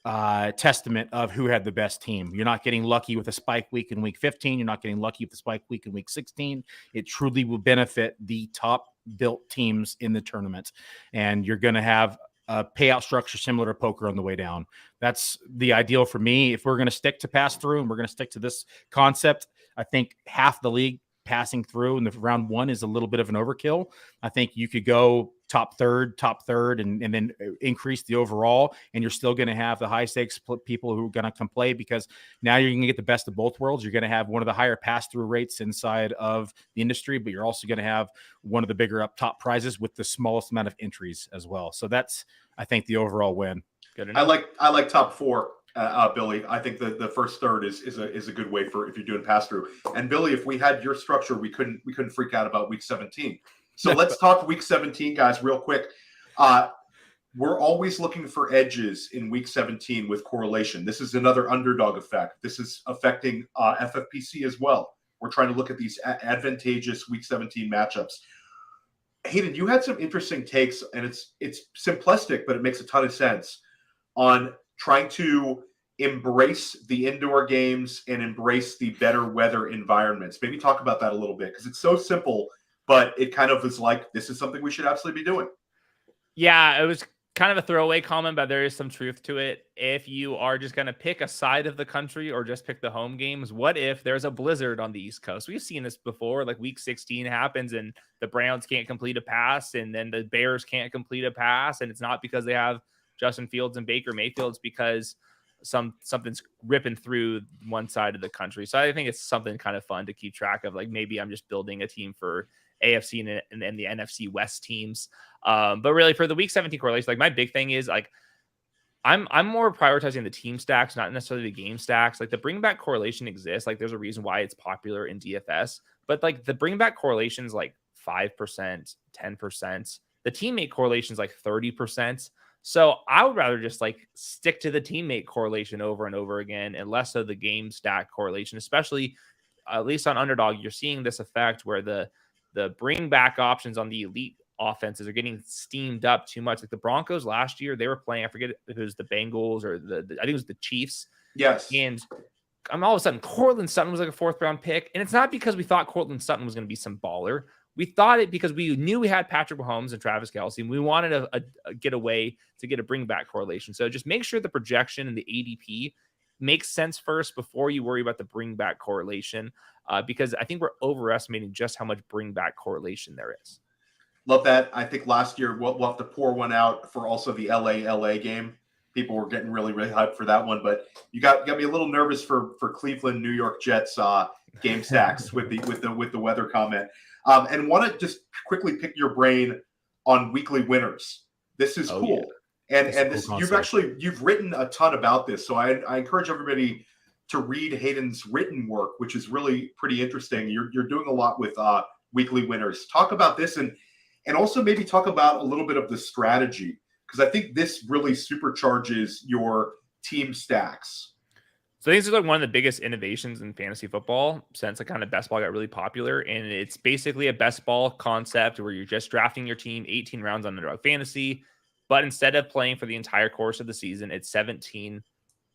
testament of who had the best team. You're not getting lucky with a spike week in week 15. You're not getting lucky with the spike week in week 16. It truly will benefit the top built teams in the tournament. And you're going to have a payout structure similar to poker on the way down. That's the ideal for me. If we're going to stick to pass through and we're going to stick to this concept, I think half the league passing through in the round 1 is a little bit of an overkill. I think you could go top third, and then increase the overall, and you're still going to have the high stakes people who are going to come play, because now you're going to get the best of both worlds. You're going to have one of the higher pass-through rates inside of the industry, but you're also going to have one of the bigger up top prizes with the smallest amount of entries as well. So that's, I think, the overall win. Good enough. I like top 4. Billy, I think the first third is a good way for if you're doing pass through. And Billy, if we had your structure, we couldn't freak out about week 17. So let's talk week 17, guys, real quick. we're always looking for edges in week 17 with correlation. This is another underdog effect. This is affecting FFPC as well. We're trying to look at these advantageous week 17 matchups. Hayden, you had some interesting takes, and it's simplistic, but it makes a ton of sense on trying to embrace the indoor games and embrace the better weather environments. Maybe talk about that a little bit, because it's so simple, but it kind of is like, this is something we should absolutely be doing. Yeah, it was kind of a throwaway comment, but there is some truth to it. If you are just going to pick a side of the country or just pick the home games, what if there's a blizzard on the East Coast? We've seen this before, like week 16 happens and the Browns can't complete a pass, and then the Bears can't complete a pass, and it's not because they have Justin Fields and Baker Mayfield, it's because something's ripping through one side of the country. So I think it's something kind of fun to keep track of. Like maybe I'm just building a team for AFC and the NFC West teams. But really for the week 17 correlation, like my big thing is like, I'm more prioritizing the team stacks, not necessarily the game stacks. Like the bring back correlation exists. Like there's a reason why it's popular in DFS, but like the bring back correlation is like 5%, 10%. The teammate correlation is like 30%. So I would rather just like stick to the teammate correlation over and over again, and less of the game stack correlation, especially at least on Underdog. You're seeing this effect where the bring back options on the elite offenses are getting steamed up too much. Like the Broncos last year, they were playing, I forget if it was the Bengals or I think it was the Chiefs. Yes. And I'm all of a sudden, Courtland Sutton was like a 4th round pick. And it's not because we thought Courtland Sutton was going to be some baller. We thought it because we knew we had Patrick Mahomes and Travis Kelce, and we wanted a get away to get a bring back correlation. So just make sure the projection and the ADP makes sense first before you worry about the bring back correlation, because I think we're overestimating just how much bring back correlation there is. Love that. I think last year we'll have to pour one out for also the LA game. People were getting really, really hyped for that one, but you got me a little nervous for Cleveland, New York Jets game stacks with the weather comment. And want to just quickly pick your brain on weekly winners. This is cool. Yeah. And this, you've written a ton about this. So I encourage everybody to read Hayden's written work, which is really pretty interesting. You're doing a lot with weekly winners. Talk about this and also maybe talk about a little bit of the strategy, because I think this really supercharges your team stacks. So I think this is like one of the biggest innovations in fantasy football since like kind of best ball got really popular. And it's basically a best ball concept where you're just drafting your team 18 rounds on Underdog Fantasy. But instead of playing for the entire course of the season, it's 17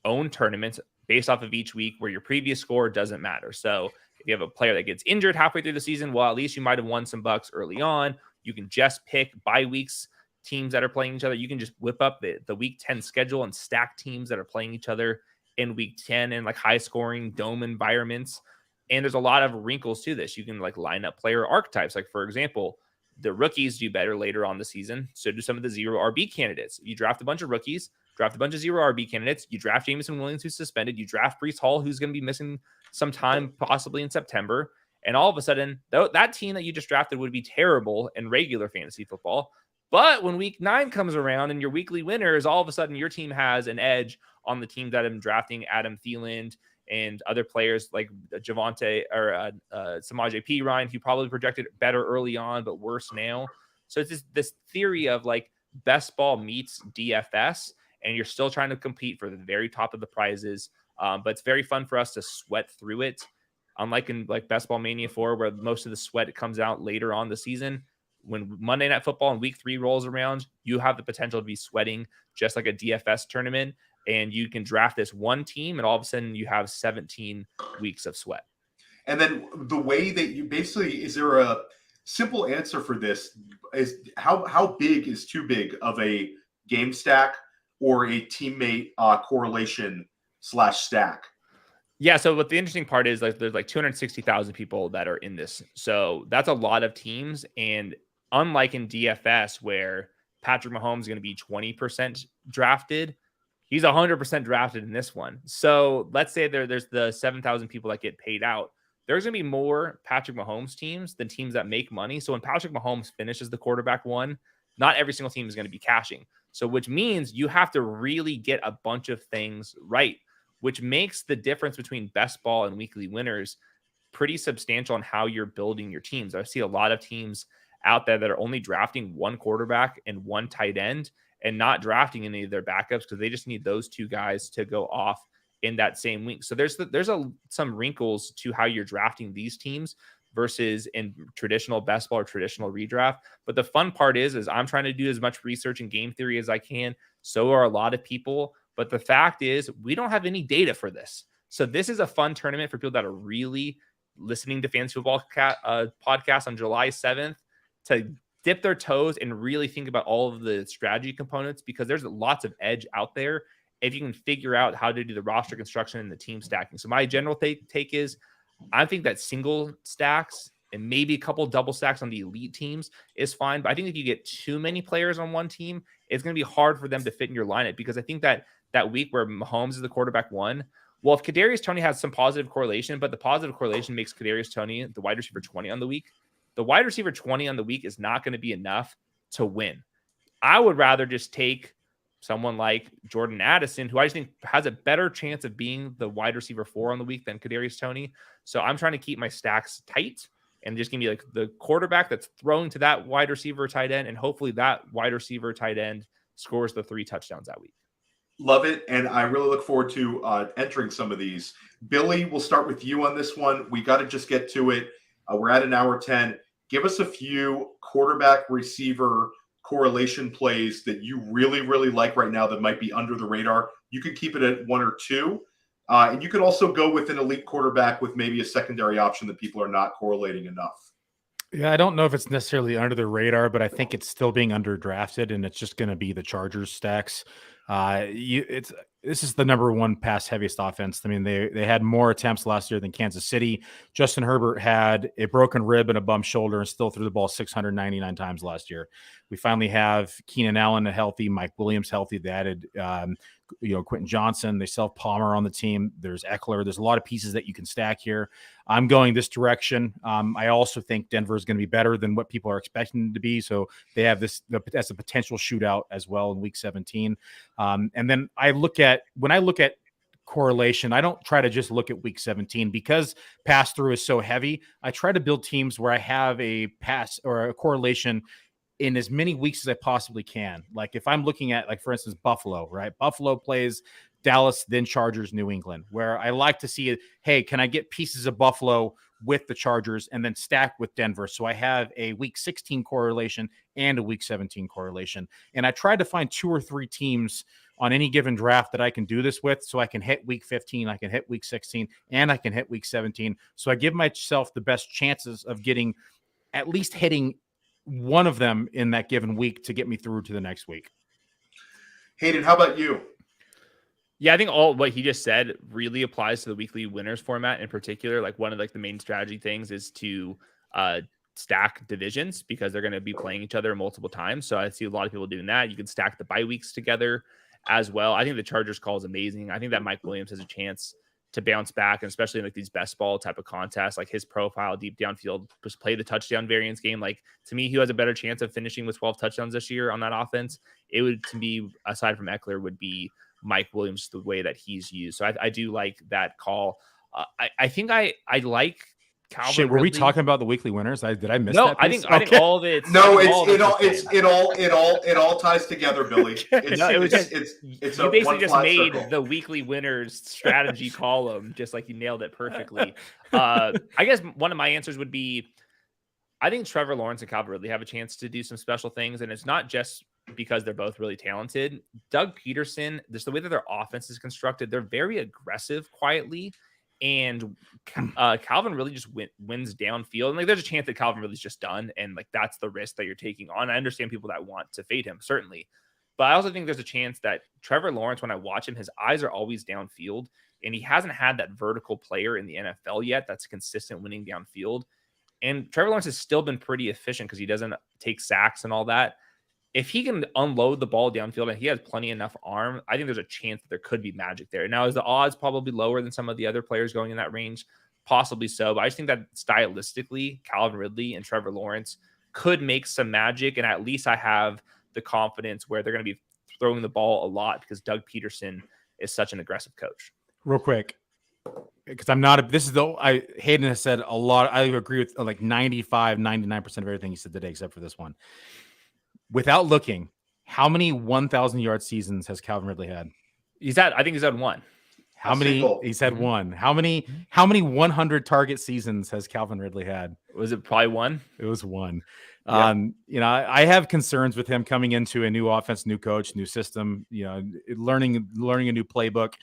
own tournaments based off of each week where your previous score doesn't matter. So if you have a player that gets injured halfway through the season, well, at least you might have won some bucks early on. You can just pick bye weeks teams that are playing each other. You can just whip up the week 10 schedule and stack teams that are playing each other in week 10 in like high scoring dome environments. And there's a lot of wrinkles to this. You can like line up player archetypes. Like for example, the rookies do better later on the season. So do some of the 0 RB candidates. You draft a bunch of rookies, draft a bunch of 0 RB candidates. You draft Jameson Williams, who's suspended. You draft Breece Hall, who's going to be missing some time, possibly in September. And all of a sudden, that team that you just drafted would be terrible in regular fantasy football. But when week 9 comes around and your weekly winner is all of a sudden your team has an edge on the teams that I'm drafting, Adam Thielen and other players like Javonte or Samaje Perine, who probably projected better early on, but worse now. So it's this theory of like best ball meets DFS, and you're still trying to compete for the very top of the prizes. But it's very fun for us to sweat through it. Unlike in like Best Ball Mania 4, where most of the sweat comes out later on the season. When Monday Night Football and week 3 rolls around, you have the potential to be sweating just like a DFS tournament, and you can draft this one team and all of a sudden you have 17 weeks of sweat. And then the way that you basically, is there a simple answer for this? Is how big is too big of a game stack or a teammate correlation / stack? Yeah, so what the interesting part is, like, there's like 260,000 people that are in this. So that's a lot of teams. And unlike in DFS, where Patrick Mahomes is going to be 20% drafted, he's 100% drafted in this one. So let's say there's the 7,000 people that get paid out. There's going to be more Patrick Mahomes teams than teams that make money. So when Patrick Mahomes finishes the quarterback one, not every single team is going to be cashing. So which means you have to really get a bunch of things right, which makes the difference between best ball and weekly winners pretty substantial on how you're building your teams. I see a lot of teams out there that are only drafting one quarterback and one tight end, and not drafting any of their backups because they just need those two guys to go off in that same week. So there's some wrinkles to how you're drafting these teams versus in traditional best ball or traditional redraft. But the fun part is I'm trying to do as much research and game theory as I can. So are a lot of people. But the fact is we don't have any data for this. So this is a fun tournament for people that are really listening to Fantasy Football podcast on July 7th to dip their toes and really think about all of the strategy components, because there's lots of edge out there if you can figure out how to do the roster construction and the team stacking. So my general take is I think that single stacks and maybe a couple double stacks on the elite teams is fine. But I think if you get too many players on one team, it's going to be hard for them to fit in your lineup, because I think that week where Mahomes is the quarterback one, well, if Kadarius Toney has some positive correlation, but the positive correlation makes Kadarius Toney the wide receiver 20 on the week, the wide receiver 20 on the week is not going to be enough to win. I would rather just take someone like Jordan Addison, who I just think has a better chance of being the wide receiver 4 on the week than Kadarius Toney. So I'm trying to keep my stacks tight and just give me like the quarterback that's throwing to that wide receiver tight end, and hopefully that wide receiver tight end scores the 3 touchdowns that week. Love it, and I really look forward to entering some of these. Billy, we'll start with you on this one. We got to just get to it. We're at an hour 10. Give us a few quarterback receiver correlation plays that you really, really like right now that might be under the radar. You could keep it at 1 or 2. And you could also go with an elite quarterback with maybe a secondary option that people are not correlating enough. Yeah, I don't know if it's necessarily under the radar, but I think it's still being underdrafted, and it's just going to be the Chargers stacks. This is the number one pass heaviest offense. I mean, they had more attempts last year than Kansas City. Justin Herbert had a broken rib and a bum shoulder and still threw the ball 699 times last year. We finally have Keenan Allen healthy, Mike Williams healthy. They added, Quentin Johnson. They still have Palmer on the team. There's Eckler. There's a lot of pieces that you can stack here. I'm going this direction. I also think Denver is going to be better than what people are expecting to be. So they have this as a potential shootout as well in week 17. And then when I look at correlation, I don't try to just look at week 17 because pass through is so heavy. I try to build teams where I have a pass or a correlation in as many weeks as I possibly can. Like if I'm looking at, like, for instance, Buffalo, right? Buffalo plays Dallas, then Chargers, New England, where I like to see it. Hey, can I get pieces of Buffalo with the Chargers and then stack with Denver? So I have a week 16 correlation and a week 17 correlation. And I tried to find 2 or 3 teams on any given draft that I can do this with. So I can hit week 15, I can hit week 16, and I can hit week 17. So I give myself the best chances of getting at least hitting one of them in that given week to get me through to the next week. Hayden, how about you? Yeah, I think all what he just said really applies to the weekly winners format in particular. Like one of the main strategy things is to stack divisions because they're going to be playing each other multiple times. So I see a lot of people doing that. You can stack the bye weeks together as well. I think the Chargers call is amazing. I think that Mike Williams has a chance to bounce back, and especially in like these best ball type of contests, like his profile deep downfield, just play the touchdown variance game. Like to me, he has a better chance of finishing with 12 touchdowns this year on that offense. It would, to me, aside from Eckler, would be Mike Williams the way that he's used. So I do like that call. I think I like Calvin. Shit, were Ridley. we talking about the weekly winners? Did I miss no, that? I think all of it. No, it all ties together, Billy. It's you basically just made circle. the weekly winners strategy column, just like you nailed it perfectly. I guess one of my answers would be, I think Trevor Lawrence and Calvin Ridley have a chance to do some special things, and it's not just because they're both really talented. Doug Peterson, just the way that their offense is constructed, they're very aggressive quietly. And Calvin really just wins downfield. And like, there's a chance that Calvin really is just done. And like, that's the risk that you're taking on. I understand people that want to fade him, certainly. But I also think there's a chance that Trevor Lawrence, when I watch him, his eyes are always downfield. And he hasn't had that vertical player in the NFL yet that's consistent winning downfield. And Trevor Lawrence has still been pretty efficient because he doesn't take sacks and all that. If he can unload the ball downfield and he has plenty enough arm, I think there's a chance that there could be magic there. Now, is the odds probably lower than some of the other players going in that range? Possibly so. But I just think that stylistically, Calvin Ridley and Trevor Lawrence could make some magic. And at least I have the confidence where they're going to be throwing the ball a lot because Doug Peterson is such an aggressive coach. Real quick, because Hayden has said a lot. I agree with like 99% of everything he said today, except for this one. Without looking, How many 1,000-yard seasons has Calvin Ridley had? I think he's had one. How many? He's had one. How many 100 target seasons has Calvin Ridley had? Was it probably one? It was one. Yeah. I have concerns with him coming into a new offense, new coach, new system, learning a new playbook.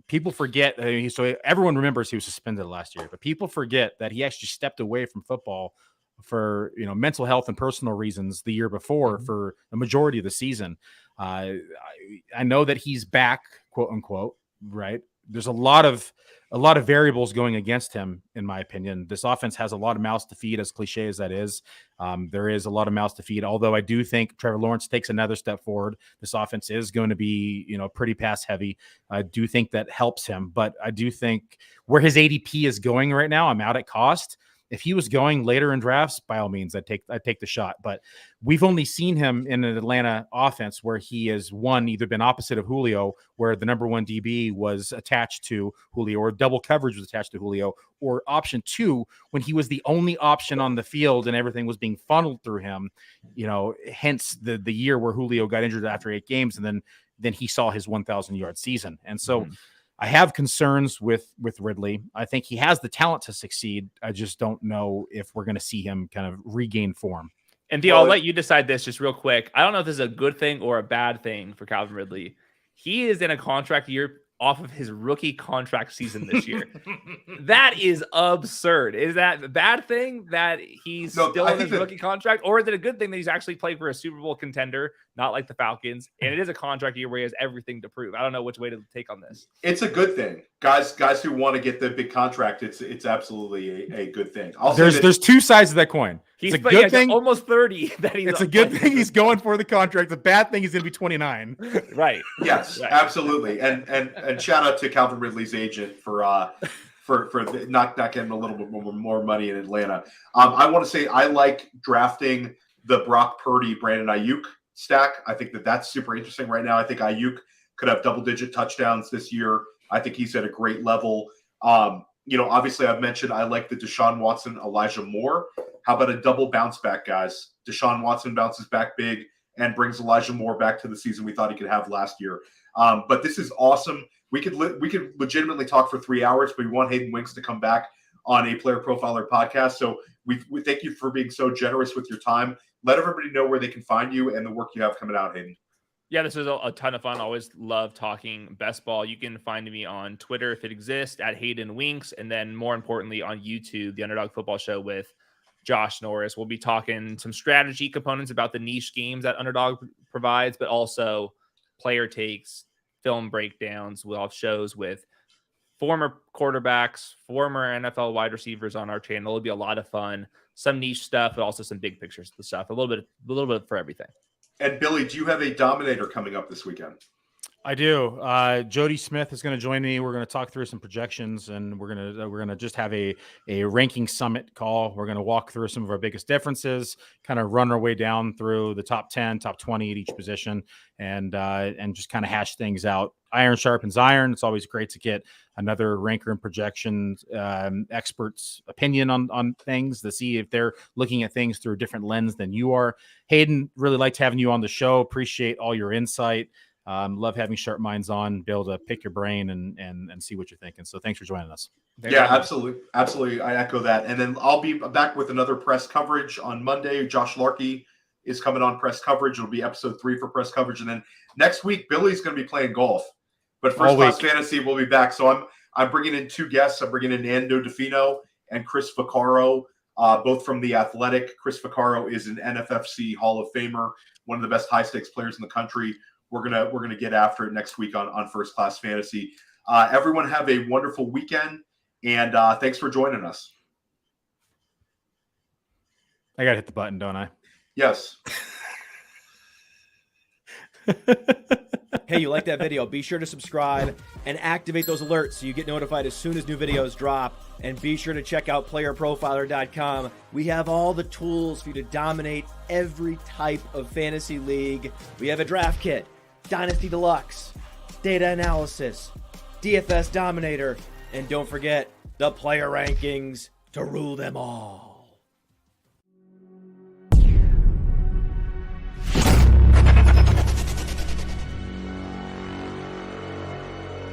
People forget, so everyone remembers he was suspended last year, but people forget that he actually stepped away from football for, mental health and personal reasons the year before for the majority of the season. I know that he's back, quote unquote, right? There's a lot of variables going against him, in my opinion. This offense has a lot of mouths to feed, as cliche as that is. There is a lot of mouths to feed, although I do think Trevor Lawrence takes another step forward. This offense is going to be, pretty pass heavy. I do think that helps him, but I do think where his ADP is going right now, I'm out at cost. If he was going later in drafts, by all means, I'd take the shot. But we've only seen him in an Atlanta offense where he has either been opposite of Julio, where the number one DB was attached to Julio, or double coverage was attached to Julio, or option two, when he was the only option on the field and everything was being funneled through him. Hence the year where Julio got injured after 8 games, and then he saw his 1,000-yard season. And so I have concerns with Ridley. I think he has the talent to succeed. I just don't know if we're going to see him kind of regain form. And Theo, I'll let you decide this just real quick. I don't know if this is a good thing or a bad thing for Calvin Ridley. He is in a contract year off of his rookie contract season this year. That is absurd. Is that a bad thing that he's still in his rookie contract? Or is it a good thing that he's actually played for a Super Bowl contender, not like the Falcons? And it is a contract year where he has everything to prove. I don't know which way to take on this. It's a good thing. Guys who want to get the big contract, it's absolutely a good thing. There's two sides of that coin. It's a good thing. Almost 30. It's a good thing he's going for the contract. The bad thing he's going to be 29. Right. Yes, right. Absolutely. And shout out to Calvin Ridley's agent for not getting a little bit more money in Atlanta. I want to say I like drafting the Brock Purdy, Brandon Ayuk stack. I think that's super interesting right now. I think Ayuk could have double-digit touchdowns this year. I think he's at a great level. Obviously I've mentioned I like the Deshaun Watson, Elijah Moore. How about a double bounce back, guys? Deshaun Watson bounces back big and brings Elijah Moore back to the season we thought he could have last year. But this is awesome. We could legitimately talk for 3 hours, but we want Hayden Winks to come back on a Player Profiler podcast. So we thank you for being so generous with your time. Let everybody know where they can find you and the work you have coming out, Hayden. Yeah, this was a ton of fun. Always love talking best ball. You can find me on Twitter, if it exists, at Hayden Winks, and then more importantly on YouTube, the Underdog Football Show with Josh Norris. We'll be talking some strategy components about the niche games that Underdog provides, but also player takes, film breakdowns. We'll have shows with former quarterbacks, former NFL wide receivers on our channel. It'll be a lot of fun. Some niche stuff, but also some big picture stuff. A little bit for everything. And Billy, do you have a Dominator coming up this weekend? I do. Jody Smith is going to join me. We're going to talk through some projections, and we're going to just have a ranking summit call. We're going to walk through some of our biggest differences, kind of run our way down through the top 10, top 20 at each position, and just kind of hash things out. Iron sharpens iron. It's always great to get another ranker and projection expert's opinion on things, to see if they're looking at things through a different lens than you are. Hayden, really liked having you on the show. Appreciate all your insight. Love having sharp minds on, be able to pick your brain and see what you're thinking. So thanks for joining us. Yeah, absolutely. I echo that. And then I'll be back with another press coverage on Monday. Josh Larkey is coming on press coverage. It'll be episode 3 for press coverage. And then next week, Billy's going to be playing golf. But First Class Fantasy will be back. So I'm bringing in 2 guests. I'm bringing in Nando DeFino and Chris Vaccaro, both from The Athletic. Chris Vaccaro is an NFFC Hall of Famer, one of the best high-stakes players in the country. We're gonna get after it next week on First Class Fantasy. Everyone have a wonderful weekend, and thanks for joining us. I gotta hit the button, don't I? Yes. Hey, you like that video? Be sure to subscribe and activate those alerts so you get notified as soon as new videos drop. And be sure to check out playerprofiler.com. We have all the tools for you to dominate every type of fantasy league. We have a draft kit, Dynasty Deluxe, data analysis, DFS Dominator, and don't forget the player rankings to rule them all.